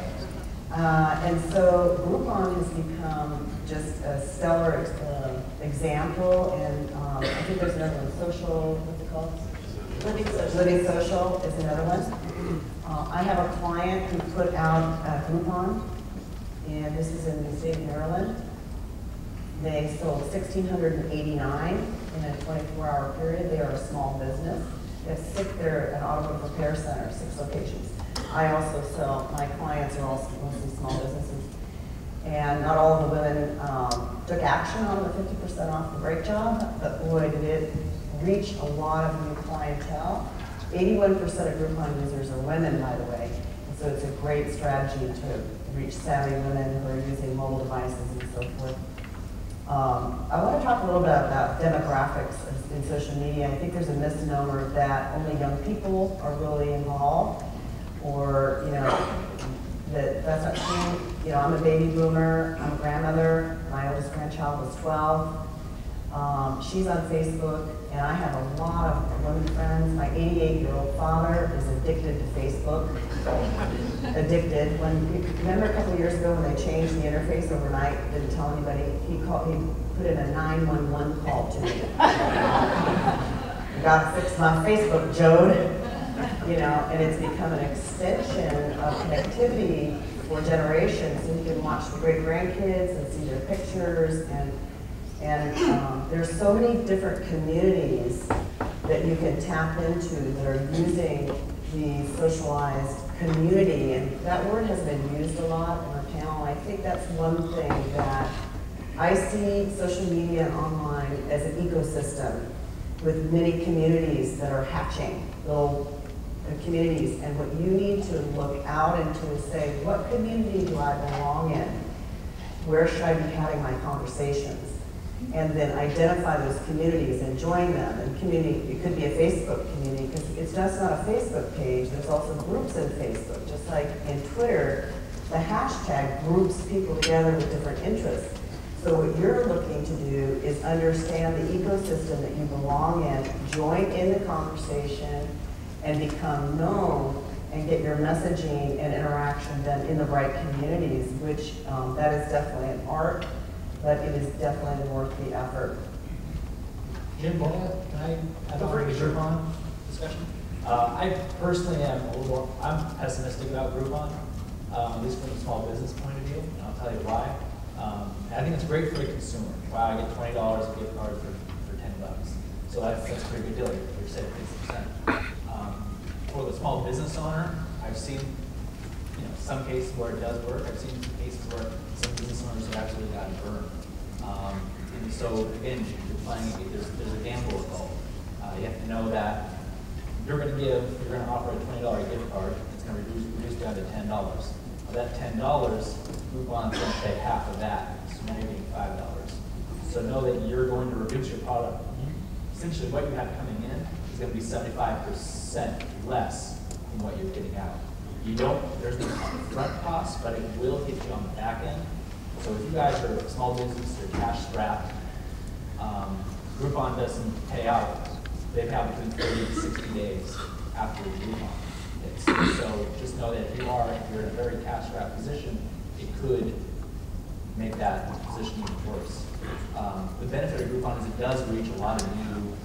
Speaker 6: And so Groupon has become just a stellar example. And I think there's another one, social, what's it called? Living Social is another one. I have a client who put out a Groupon, and this is in the state of Maryland. They sold 1,689 in a 24-hour period. They are a small business. They're an automotive repair center, 6 locations. I also sell, my clients are also mostly small businesses. And not all of the women took action on the 50% off the brake job, but boy, did it reach a lot of new clientele. 81% of Groupon users are women, by the way. And so it's a great strategy to reach savvy women who are using mobile devices and so forth. I want to talk a little bit about demographics in social media. I think there's a misnomer that only young people are really involved, or, you know, that's not true. You know, I'm a baby boomer, I'm a grandmother, my oldest grandchild was 12. She's on Facebook, and I have a lot of women friends. My 88-year-old father is addicted to Facebook. Addicted. Remember a couple of years ago when they changed the interface overnight, didn't tell anybody, he put in a 911 call to me. You gotta fix my Facebook, Jody. You know, and it's become an extension of connectivity for generations. And you can watch the great-grandkids and see their pictures, and there's so many different communities that you can tap into that are using the socialized community, and that word has been used a lot in our panel. I think that's one thing that I see social media and online as an ecosystem with many communities that are hatching, little communities, and what you need to look out into is say, what community do I belong in? Where should I be having my conversations? And then identify those communities and join them. And community, it could be a Facebook community, because it's just not a Facebook page, there's also groups in Facebook. Just like in Twitter, the hashtag groups people together with different interests. So what you're looking to do is understand the ecosystem that you belong in, join in the conversation, and become known, and get your messaging and interaction done in the right communities, which that is definitely an art, but it is definitely worth the effort.
Speaker 7: Jim, can I have a Groupon discussion? I personally am I'm pessimistic about Groupon, at least from a small business point of view, and I'll tell you why. I think it's great for the consumer. Wow, I get $20 a gift card for $10. So that's a pretty good deal. You're saving 50%. For the small business owner, I've seen some cases where it does work. I've seen cases where some business owners have actually gotten burned. And so again, you're playing, there's a gamble involved. You have to know that you're going to offer a $20 gift card. It's going to reduce down to $10. Of that $10, Groupon's going to pay half of that, so now you're getting $5. So know that you're going to reduce your product. Essentially, what you have coming in is going to be 75% less than what you're getting out. There's no upfront cost, but it will hit you on the back end. So if you guys are a small business, you're cash strapped, Groupon doesn't pay out. They pay out between 30 to 60 days after Groupon hits. So just know that if you're in a very cash strapped position, it could make that position even worse. The benefit of Groupon is it does reach a lot of new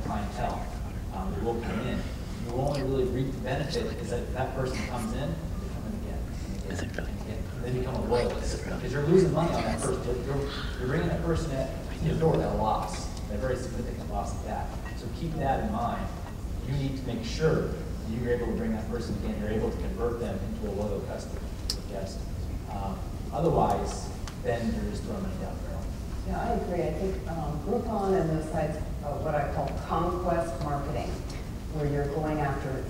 Speaker 7: clientele that will come in. You only really reap the benefit is that that person comes in, they come in again, and again, and again. They become a loyalist. Because you're losing money on that person. You're bringing that person at your door at a loss, a very significant loss at that. So keep that in mind. You need to make sure you're able to bring that person again, you're able to convert them into a loyal customer, guest. Otherwise, then you're just throwing money down the barrel.
Speaker 6: Yeah, I agree. I think Groupon and those sites are what I call conquest marketing, where you're going after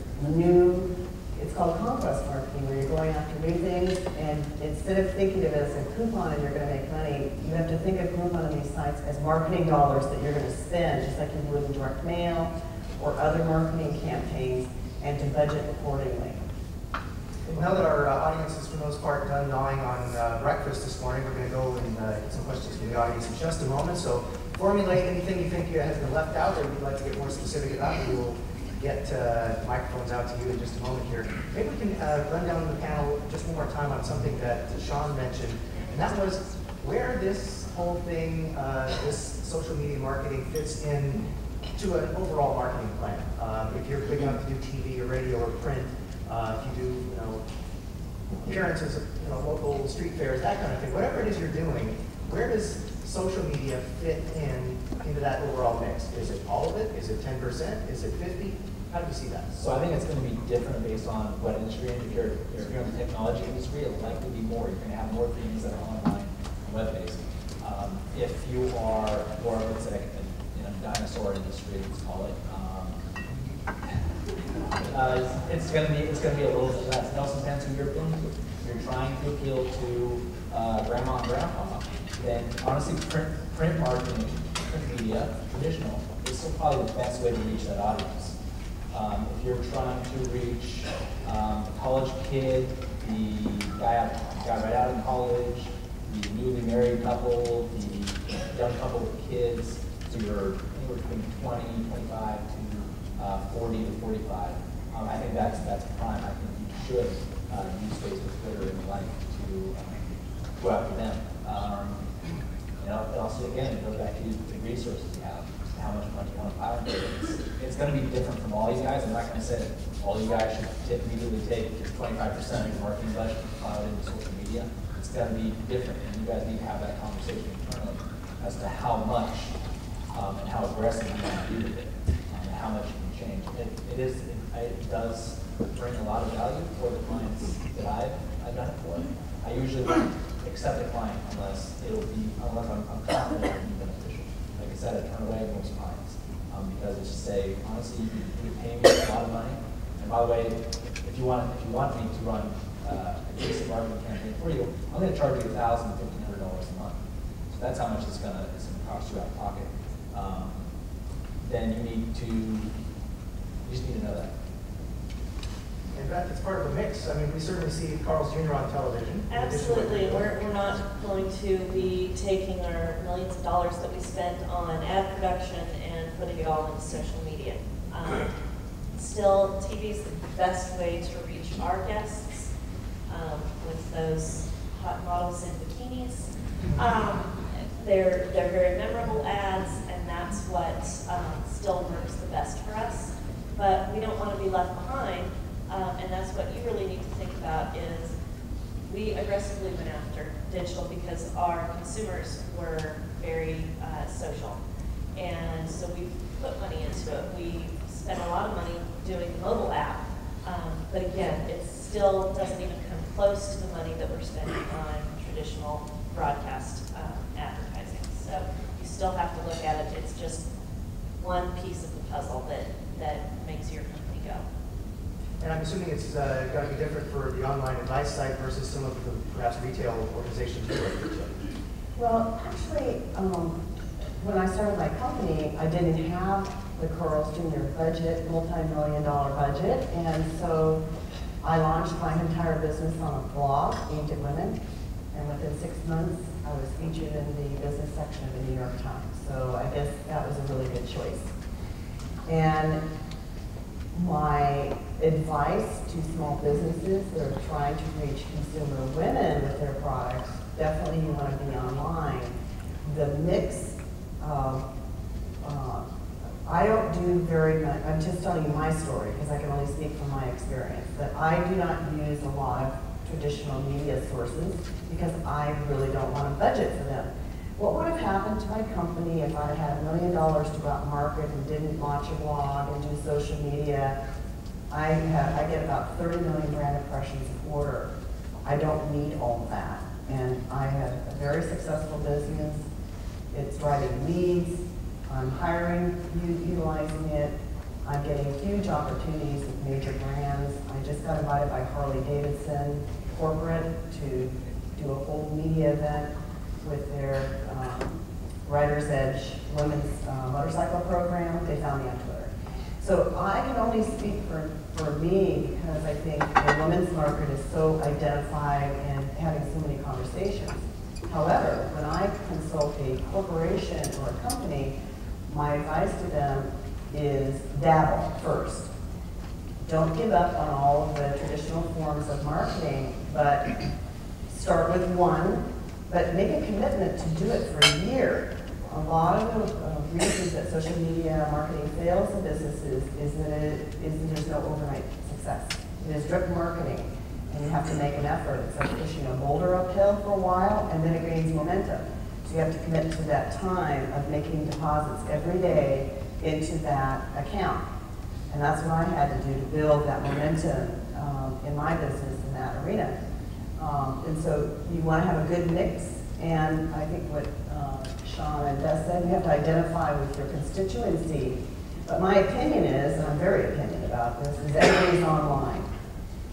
Speaker 6: it's called conquest marketing, where you're going after new things, and instead of thinking of it as a coupon and you're going to make money, you have to think of Groupon and these sites as marketing dollars that you're going to spend, just like you would in direct mail or other marketing campaigns, and to budget accordingly.
Speaker 4: Now that our audience is for the most part done gnawing on breakfast this morning, we're going to go and get some questions from the audience in just a moment. So formulate anything you think has been left out or you'd like to get more specific about. We will get microphones out to you in just a moment here. Maybe we can run down the panel just one more time on something that Shawn mentioned, and that was where this whole thing, this social media marketing fits in to an overall marketing plan. If you're big enough to do TV or radio or print, if you do, appearances at local street fairs, that kind of thing, whatever it is you're doing, where does social media fit into that overall mix? Is it all of it? Is it 10%? Is it 50? How do you see that?
Speaker 7: So I think it's going to be different based on what industry. And if you're in the technology industry, it'll likely be more. You're going to have more things that are online and web-based. If you are more, let's say, in a dinosaur industry, let's call it, it's going to be a little bit less. It also depends who you're appealing to. If you're trying to appeal to grandma and grandpa, then honestly, print marketing, print media, traditional, is still probably the best way to reach that audience. If you're trying to reach the college kid, the guy right out of college, the newly married couple, the young couple with kids, so you're anywhere between 20, 25 to 40 to 45. I think that's prime. I think you should use Facebook, Twitter, and the like to go after them. You know, it also, again, it goes back to the resources you have, how much money you want to pile into it. It's going to be different from all you guys. I'm not going to say that all you guys should immediately take 25% of your marketing budget and pile it into social media. It's going to be different, and you guys need to have that conversation internally as to how much and how aggressive you want to be with it, and how much you can change. It does bring a lot of value for the clients that I've done it for. I usually won't accept a client unless I'm confident it will be beneficial. Like I said, I turn away most clients because it's just say, honestly, you pay me a lot of money. And by the way, if you want me to run a decent marketing campaign for you, I'm going to charge you $1,000, $1,500 a month. So that's how much it's going to cost you out of pocket. Then you just need to know that.
Speaker 4: And Beth, it's part of the mix. I mean, we certainly see Carl's Jr. on television.
Speaker 5: Absolutely. We're not going to be taking our millions of dollars that we spend on ad production and putting it all into social media. Still, TV is the best way to reach our guests with those hot models in bikinis. They're very memorable ads, and that's what still works the best for us. But we don't want to be left behind. And that's what you really need to think about is we aggressively went after digital because our consumers were very social. And so we put money into it. We spent a lot of money doing the mobile app. But again, it still doesn't even come close to the money that we're spending on traditional broadcast advertising. So you still have to look at it. It's just one piece of the puzzle that makes your company go.
Speaker 4: And I'm assuming it's got to be different for the online advice site versus some of the perhaps retail organizations you work with.
Speaker 6: Well, actually, when I started my company, I didn't have the Carl's Jr. budget, multi-million-dollar budget, and so I launched my entire business on a blog aimed at women, and within 6 months, I was featured in the business section of the New York Times. So I guess that was a really good choice. And my advice to small businesses that are trying to reach consumer women with their products, definitely you want to be online. The mix of, I don't do very much, I'm just telling you my story because I can only speak from my experience, but I do not use a lot of traditional media sources because I really don't want to budget for them. What would have happened to my company if I had $1 million to go out and market and didn't launch a blog and do social media? I get about 30 million brand impressions a quarter. I don't need all of that. And I have a very successful business. It's driving leads. I'm hiring, utilizing it. I'm getting huge opportunities with major brands. I just got invited by Harley-Davidson corporate to do a whole media event with their Rider's Edge women's motorcycle program. They found me on Twitter. So I can only speak for me because I think the women's market is so identified and having so many conversations. However, when I consult a corporation or a company, my advice to them is dabble first. Don't give up on all of the traditional forms of marketing, but start with one, but make a commitment to do it for a year. A lot of the reasons that social media marketing fails in businesses is that there's no overnight success. It is drip marketing, and you have to make an effort. It's like pushing a boulder uphill for a while, and then it gains momentum. So you have to commit to that time of making deposits every day into that account. And that's what I had to do to build that momentum in my business in that arena. And so you want to have a good mix. And I think what Shawn and Beth said, you have to identify with your constituency. But my opinion is, and I'm very opinion about this, is everybody's online.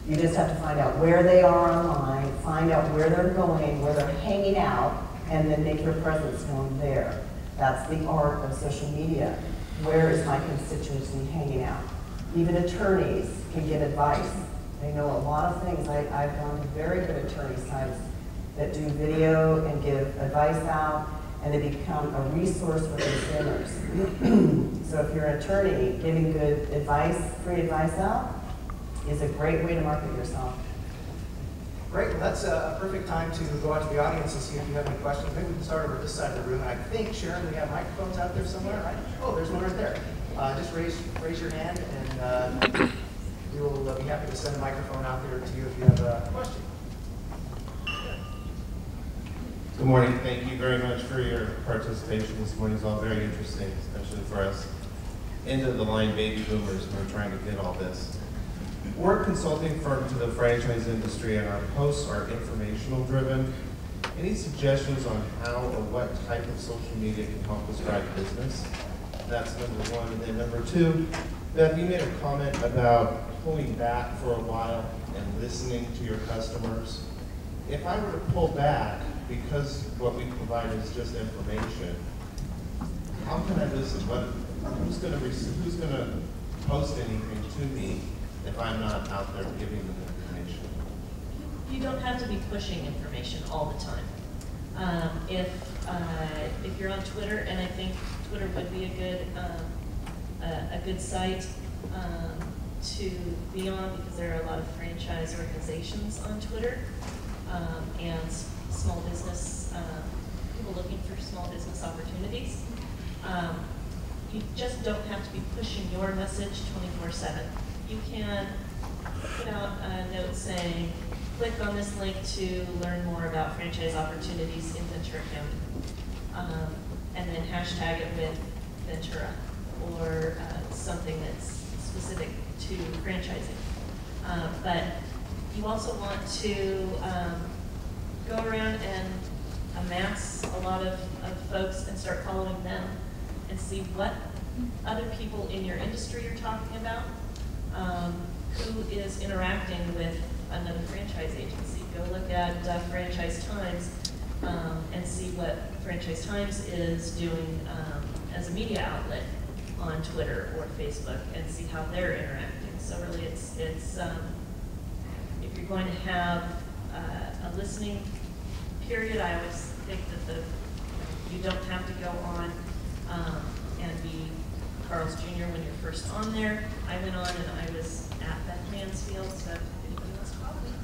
Speaker 6: You just have to find out where they are online, find out where they're going, where they're hanging out, and then make your presence known there. That's the art of social media. Where is my constituency hanging out? Even attorneys can give advice. They know a lot of things. I've gone to very good attorney sites that do video and give advice out, and they become a resource for consumers. So if you're an attorney, giving good advice, free advice out, is a great way to market yourself.
Speaker 4: Great, well, that's a perfect time to go out to the audience and see if you have any questions. Maybe we can start over this side of the room. And I think, Sharon, we have microphones out there somewhere, right? Oh, there's one right there. Just raise your hand, and we will be happy to send a microphone out there to you if you have a question.
Speaker 8: Good morning. Thank you very much for your participation this morning. It's all very interesting, especially for us end-of-the-line baby boomers who are trying to get all this. We're a consulting firm to the franchise industry, and our posts are informational driven. Any suggestions on how or what type of social media can help us drive business? That's number one. And then number two, Beth, you made a comment about pulling back for a while and listening to your customers. If I were to pull back because what we provide is just information, how can I listen? Who's going to post anything to me if I'm not out there giving them information?
Speaker 5: You don't have to be pushing information all the time. If you're on Twitter, and I think Twitter would be a good site to be on, because there are a lot of franchise organizations on Twitter, and small business, people looking for small business opportunities. You just don't have to be pushing your message 24/7. You can put out a note saying, click on this link to learn more about franchise opportunities in Ventura County, and then hashtag it with Ventura, or something that's specific to franchising. But you also want to go around and amass a lot of folks and start following them and see what other people in your industry are talking about, who is interacting with another franchise agency. Go look at Franchise Times and see what Franchise Times is doing as a media outlet on Twitter or Facebook, and see how they're interacting. So really it's if you're going to have a listening period, I always think that you don't have to go on and be Carl's Jr. when you're first on there. I went on and I was at Beth Mansfield, so if anybody wants coffee.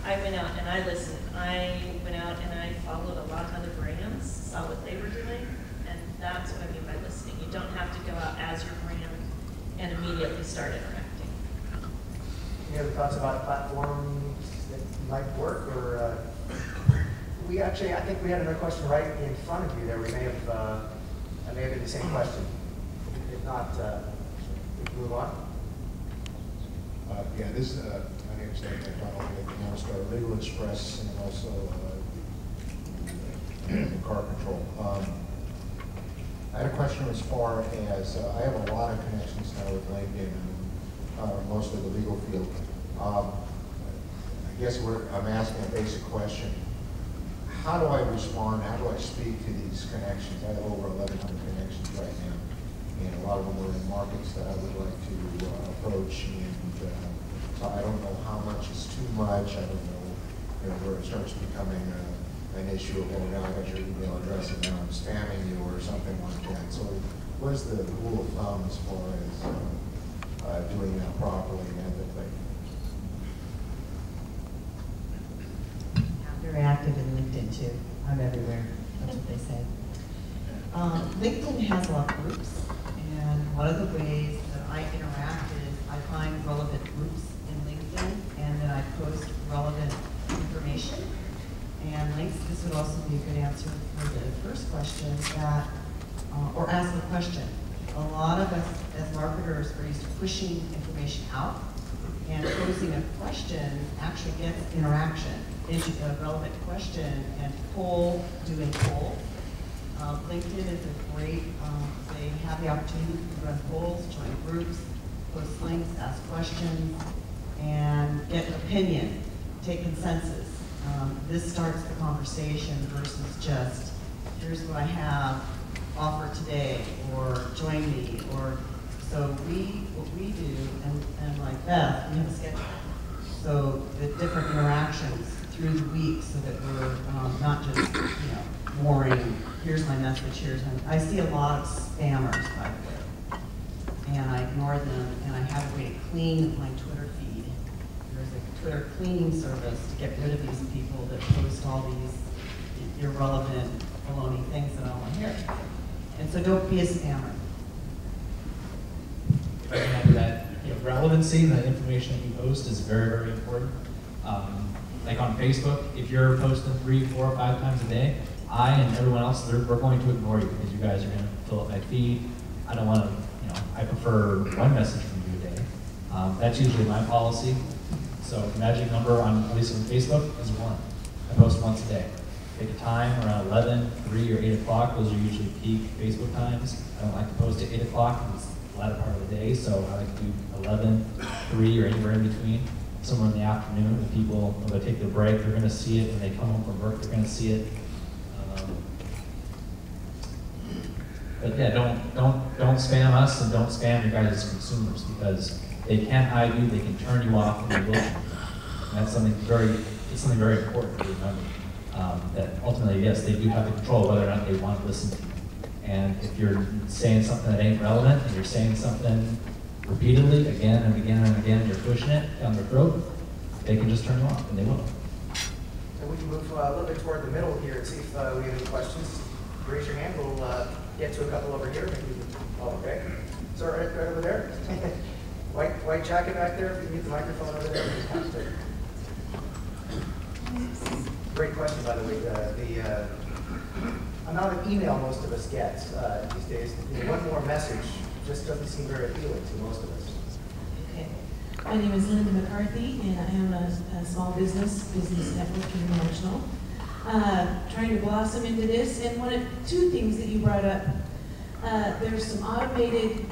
Speaker 5: I went out and I listened. I went out and I followed a lot of other brands, saw what they were doing, and that's what I mean by listening. You don't have to go out as your brand and immediately start interacting.
Speaker 4: Any other thoughts about platforms that might work, or I think we had another question right in front of you there. That may have been the same question. If not, we can move on.
Speaker 9: Yeah, this my name is Dave McDonald with Mansfield Legal Express, and also car control. I had a question as far as I have a lot of connections now with LinkedIn, mostly the legal field. I guess I'm asking a basic question. How do I respond? How do I speak to these connections? I have over 1,100 connections right now, and a lot of them are in markets that I would like to approach. And so I don't know how much is too much. I don't know, where it starts becoming an issue of, well, now I got your email address and now I'm spamming you or something like that. So what is the rule of thumb as far as doing that properly and ethically?
Speaker 6: Very active in LinkedIn too. I'm everywhere. That's what they say. LinkedIn has a lot of groups, and one of the ways that I interact is I find relevant groups in LinkedIn, and then I post relevant information. And links, this would also be a good answer for the first question, that, or ask a question. A lot of us as marketers are used to pushing information out, and posing a question actually gets interaction. It's a relevant question, and doing poll. LinkedIn is a great, they have the opportunity to run polls, join groups, post links, ask questions, and get an opinion, take consensus. This starts the conversation versus just, here's what I have, offer today, or join me, or, so what we do, and like Beth, we have a schedule. So the different interactions through the week, so that we're not just, boring, here's my message, I see a lot of spammers, by the way, and I ignore them, and I have a way to clean my Twitter feed. There's a Twitter cleaning service to get rid of these people that post all these irrelevant, baloney things that I don't want to hear. And so don't be a spammer.
Speaker 7: If I can add to that, relevancy, the information that you post is very, very important. Like on Facebook, if you're posting 3, 4, or 5 times a day, I and everyone else, we're going to ignore you because you guys are going to fill up my feed. I don't want to, I prefer one message from you a day. That's usually my policy. So the magic number on, at least on Facebook, is 1. I post once a day. Pick a time around 11, 3, or 8 o'clock. Those are usually peak Facebook times. I don't like to post at 8 o'clock. It's the latter part of the day, so I like to do 11, 3, or anywhere in between. Somewhere in the afternoon, the people, when they take their break, they're going to see it. When they come home from work, they're going to see it. But yeah, don't spam us, and don't spam you guys as consumers, because they can't hide you, they can turn you off, and they will. And that's something very important to remember. That ultimately, yes, they do have the control whether or not they want to listen to you. And if you're saying something that ain't relevant, and you're saying something repeatedly, again and again and again, and you're pushing it down their throat, they can just turn you off, and they will.
Speaker 4: And we can move a little bit toward the middle here and see if we have any questions. Raise your hand, we'll get to a couple over here. Okay. So right over there. white jacket back there, if you need the microphone over there. Great question, by the way. The amount of email most of us get these days, one more message just doesn't seem very appealing to most of us.
Speaker 10: Okay. My name is Linda McCarthy, and I am a small business network international. Trying to blossom into this, and two things that you brought up. There's some automated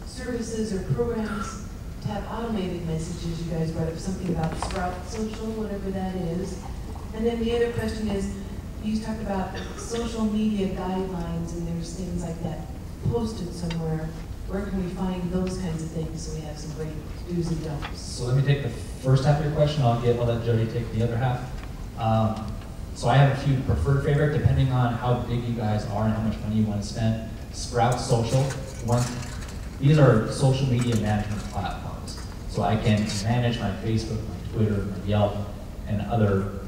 Speaker 10: services or programs to have automated messages. You guys brought up something about Sprout Social, whatever that is. And then the other question is, you talked about social media guidelines, and there's things like that posted somewhere. Where can we find those kinds of things so we have some great do's and don'ts?
Speaker 7: So let me take the first half of your question. I'll let Jody take the other half. So I have a few preferred favorite, depending on how big you guys are and how much money you want to spend. Sprout Social. These are social media management platforms. So I can manage my Facebook, my Twitter, my Yelp, and other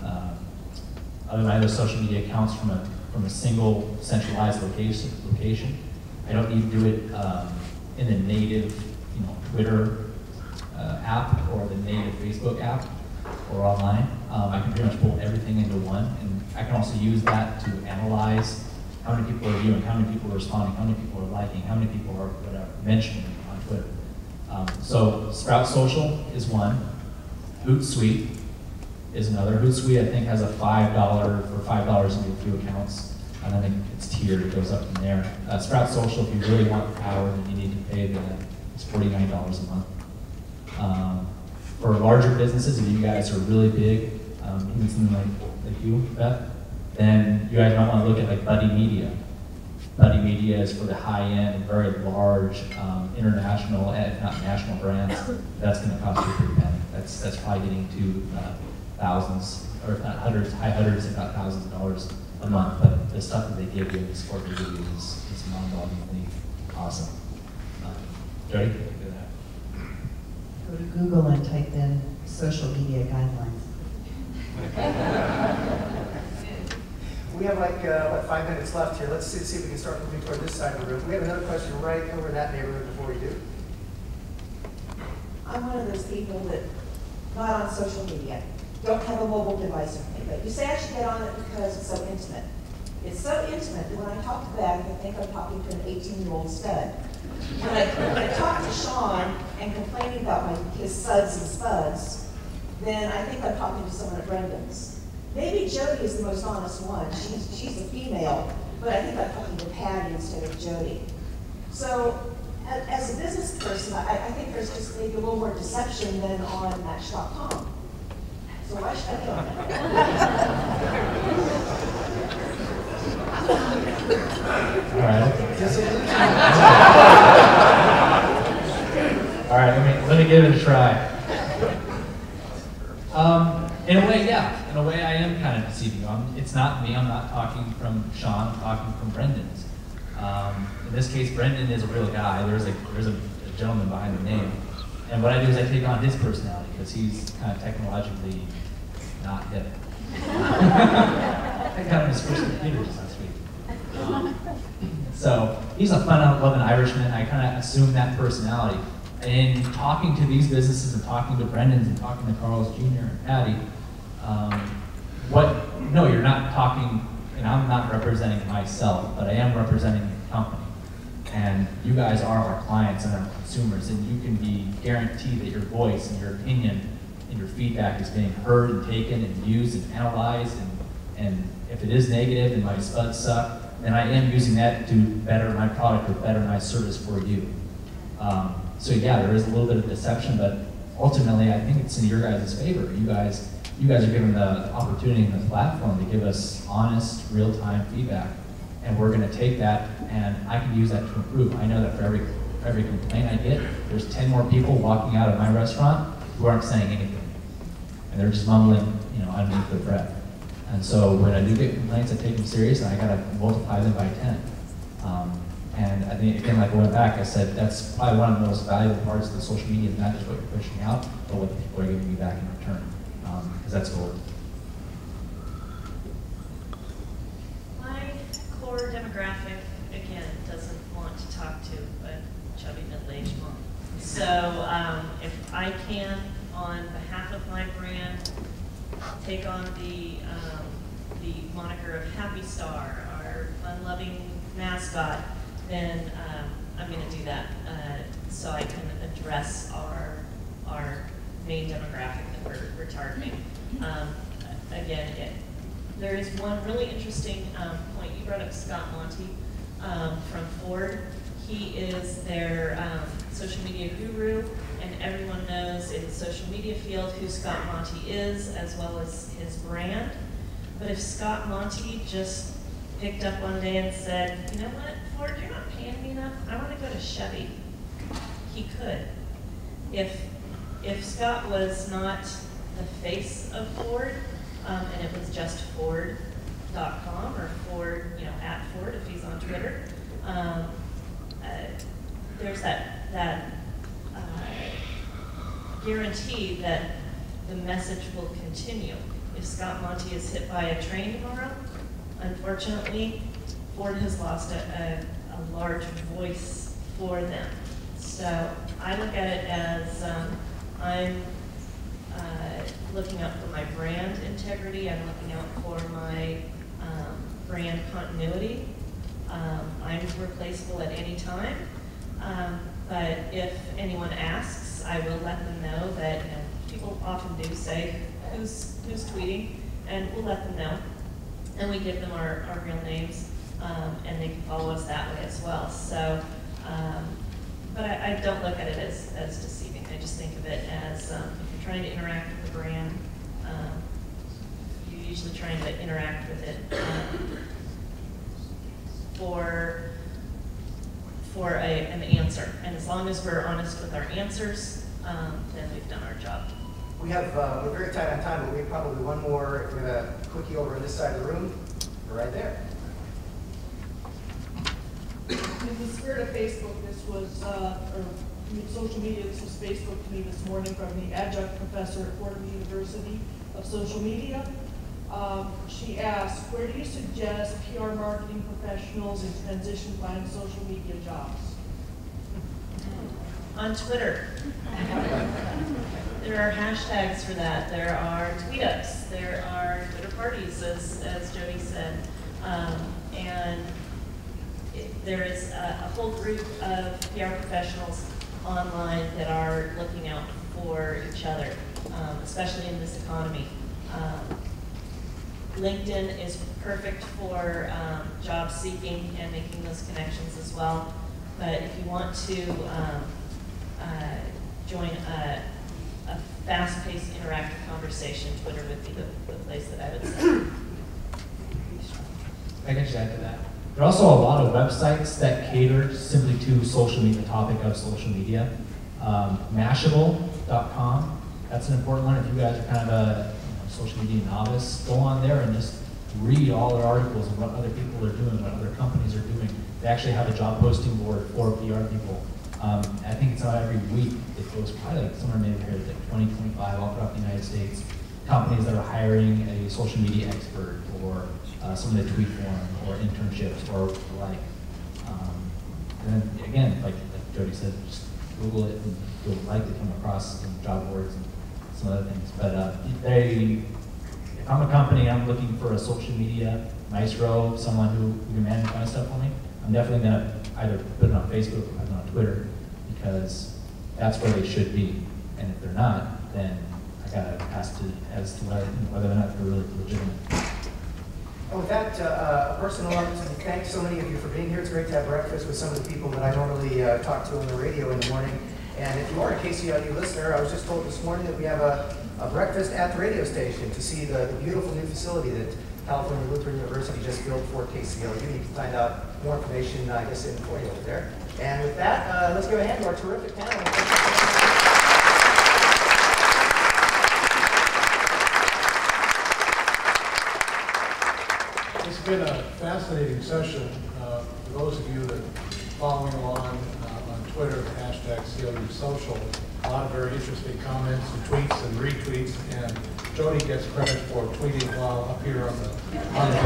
Speaker 7: social media accounts from a single centralized location. I don't need to do it in the native, Twitter app or the native Facebook app or online. I can pretty much pull everything into one, and I can also use that to analyze how many people are viewing, how many people are responding, how many people are liking, how many people are mentioning on Twitter. So Sprout Social is one. Hootsuite is another. Hootsuite, I think, has a $5 for $5 into a few accounts, and then it's tiered. It goes up from there. Sprout Social, if you really want the power, then you need to pay it's $49 a month. For larger businesses, if you guys are really big, even something like you, Beth, then you guys might want to look at like Buddy Media. Buddy Media is for the high-end, very large, international, if not national brands. That's going to cost you a pretty penny. That's probably getting to thousands, or if not hundreds, high hundreds, if not thousands of dollars a month. But the stuff that they give you, the support they give you, is mind-bogglingly awesome. Jody?
Speaker 6: Go to Google and type in social media guidelines.
Speaker 4: We have like 5 minutes left here. Let's see if we can start moving toward this side of the room. We have another question right over that neighborhood before we do.
Speaker 11: I'm one of those people that not on social media. don't have a mobile device with me, but you say I should get on it because it's so intimate. It's so intimate that when I talk to Beth, I think I'm talking to an 18-year-old stud. When I talk to Shawn and complaining about his suds and spuds, then I think I'm talking to someone at Brendan's. Maybe Jody is the most honest one. She's a female, but I think I'm talking to Patty instead of Jody. So as a business person, I think there's just maybe a little more deception than on Match.com. So why should I be on
Speaker 7: All right. All right, let me give it a try. In a way, yeah. In a way, I am kind of deceiving you. It's not me. I'm not talking from Shawn. I'm talking from Brendan's. In this case, Brendan is a real guy. There's a gentleman behind the name. And what I do is I take on his personality because he's kind of technologically not hip. I got him his first computer just last week. So he's a fun-loving Irishman. I kind of assume that personality. And talking to these businesses and talking to Brendan's and talking to Carl's Jr. and Patty, no, you're not talking, and I'm not representing myself, but I am representing the company. And you guys are our clients and our consumers, and you can be guaranteed that your voice and your opinion and your feedback is being heard and taken and used and analyzed, and if it is negative and my spuds suck, then I am using that to better my product or better my service for you. So yeah, there is a little bit of deception, but ultimately I think it's in your guys' favor. You guys are given the opportunity and the platform to give us honest, real-time feedback, and we're going to take that, and I can use that to improve. I know that for every complaint I get, there's 10 more people walking out of my restaurant who aren't saying anything, and they're just mumbling, underneath their breath. And so when I do get complaints, I take them serious, and I got to multiply them by 10. And I think, again, like I went back, I said that's probably one of the most valuable parts of the social media, is not just what you're pushing out, but what the people are giving you back in return, because that's gold.
Speaker 5: My core demographic, again, doesn't want to talk to a chubby middle-aged mom. So if I can, on behalf of my brand, take on the moniker of Happy Star, our fun-loving mascot, then I'm going to do that so I can address our main demographic that we're targeting. Again, there is one really interesting point. You brought up Scott Monty from Ford. He is their social media guru, and everyone knows in the social media field who Scott Monty is, as well as his brand. But if Scott Monty just picked up one day and said, you know what, Ford, you're not paying me enough, I want to go to Chevy, he could. If Scott was not the face of Ford, and it was just Ford.com or Ford, at Ford if he's on Twitter, there's that guarantee that the message will continue. If Scott Monty is hit by a train tomorrow, unfortunately, Ford has lost a large voice for them. So I look at it as I'm looking out for my brand integrity. I'm looking out for my brand continuity. I'm replaceable at any time. But if anyone asks, I will let them know that people often do say, who's tweeting, and we'll let them know. And we give them our real names, and they can follow us that way as well. So, but I don't look at it as deceiving. I just think of it as if you're trying to interact with the brand, you're usually trying to interact with it for an answer. And as long as we're honest with our answers, then we've done our job.
Speaker 4: We're very tight on time, but we have probably one more. We have a quickie over on this side of the room, right there.
Speaker 12: In the spirit of Facebook, this was, or social media, this was Facebook to me this morning from the adjunct professor at Fordham University of Social Media. She asked, where do you suggest PR marketing professionals in transition find social media jobs?
Speaker 5: On Twitter. There are hashtags for that. There are tweet-ups. There are Twitter parties, as Jody said. And there is a whole group of PR professionals online that are looking out for each other, especially in this economy. LinkedIn is perfect for job seeking and making those connections as well. But if you want to join a fast-paced, interactive conversation, Twitter would be the place that I would say.
Speaker 7: I can just add to that. There are also a lot of websites that cater simply to social media, the topic of social media. Mashable.com, that's an important one. If you guys are kind of a social media novice, go on there and just read all their articles and what other people are doing, what other companies are doing. They actually have a job posting board for PR people. I think it's out every week. It goes probably like somewhere maybe here, like 20, 25 all throughout the United States. Companies that are hiring a social media expert or someone to tweet for them or internships or like. And then again, like Jody said, just Google it and you'll likely come across some job boards and some other things. But if I'm a company, I'm looking for a social media maestro, someone who can manage my stuff for me, I'm definitely going to either put it on Facebook or put it on Twitter because that's where they should be. And if they're not, then I got to ask as to whether or not they're really legitimate.
Speaker 4: And with that, a personal note, thanks so many of you for being here. It's great to have breakfast with some of the people that I normally talk to on the radio in the morning. And if you are a KCLU listener, I was just told this morning that we have a breakfast at the radio station to see the beautiful new facility that California Lutheran University just built for KCLU. You can find out more information, I guess, in the foyer over there. And with that, let's go ahead to our terrific panel.
Speaker 1: It's been a fascinating session. For those of you that are following along on Twitter, the hashtag CLU Social, a lot of very interesting comments and tweets and retweets, and Jody gets credit for tweeting while up here on the panel.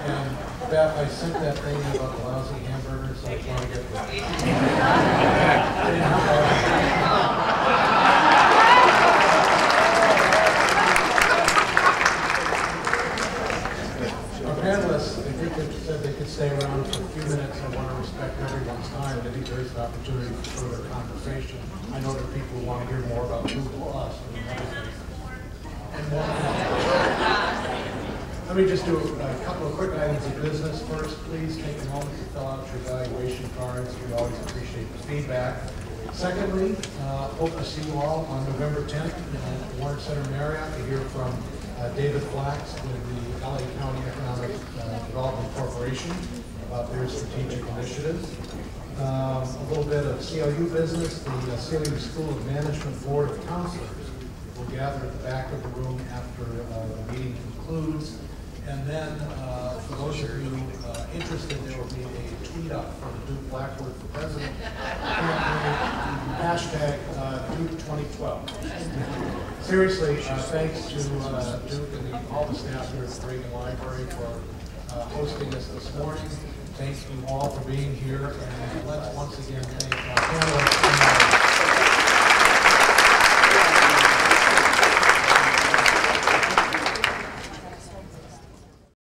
Speaker 1: And Beth, I sent that thing about the lousy hamburgers, so I just want to get Our panelists, I think they said they could stay around for a few minutes. I want to respect everyone's time. I think there is an opportunity for further conversation. I know that people want to hear more about Google Plus and more. Let me just do a couple of quick items of business. First, please take a moment to fill out your evaluation cards. We always appreciate the feedback. Secondly, hope to see you all on November 10th at the Warren Center Marriott to hear from David Flax with the LA County Economic Development Corporation about their strategic initiatives. A little bit of CLU business. The CLU School of Management Board of Counselors will gather at the back of the room after the meeting concludes. And then, for those of you interested, there will be a tweet up from Duke Blackwood for President hashtag Duke 2012. Seriously, thanks to Duke and all the staff here at the Reagan Library for hosting us this morning. Thank you all for being here, and let's once again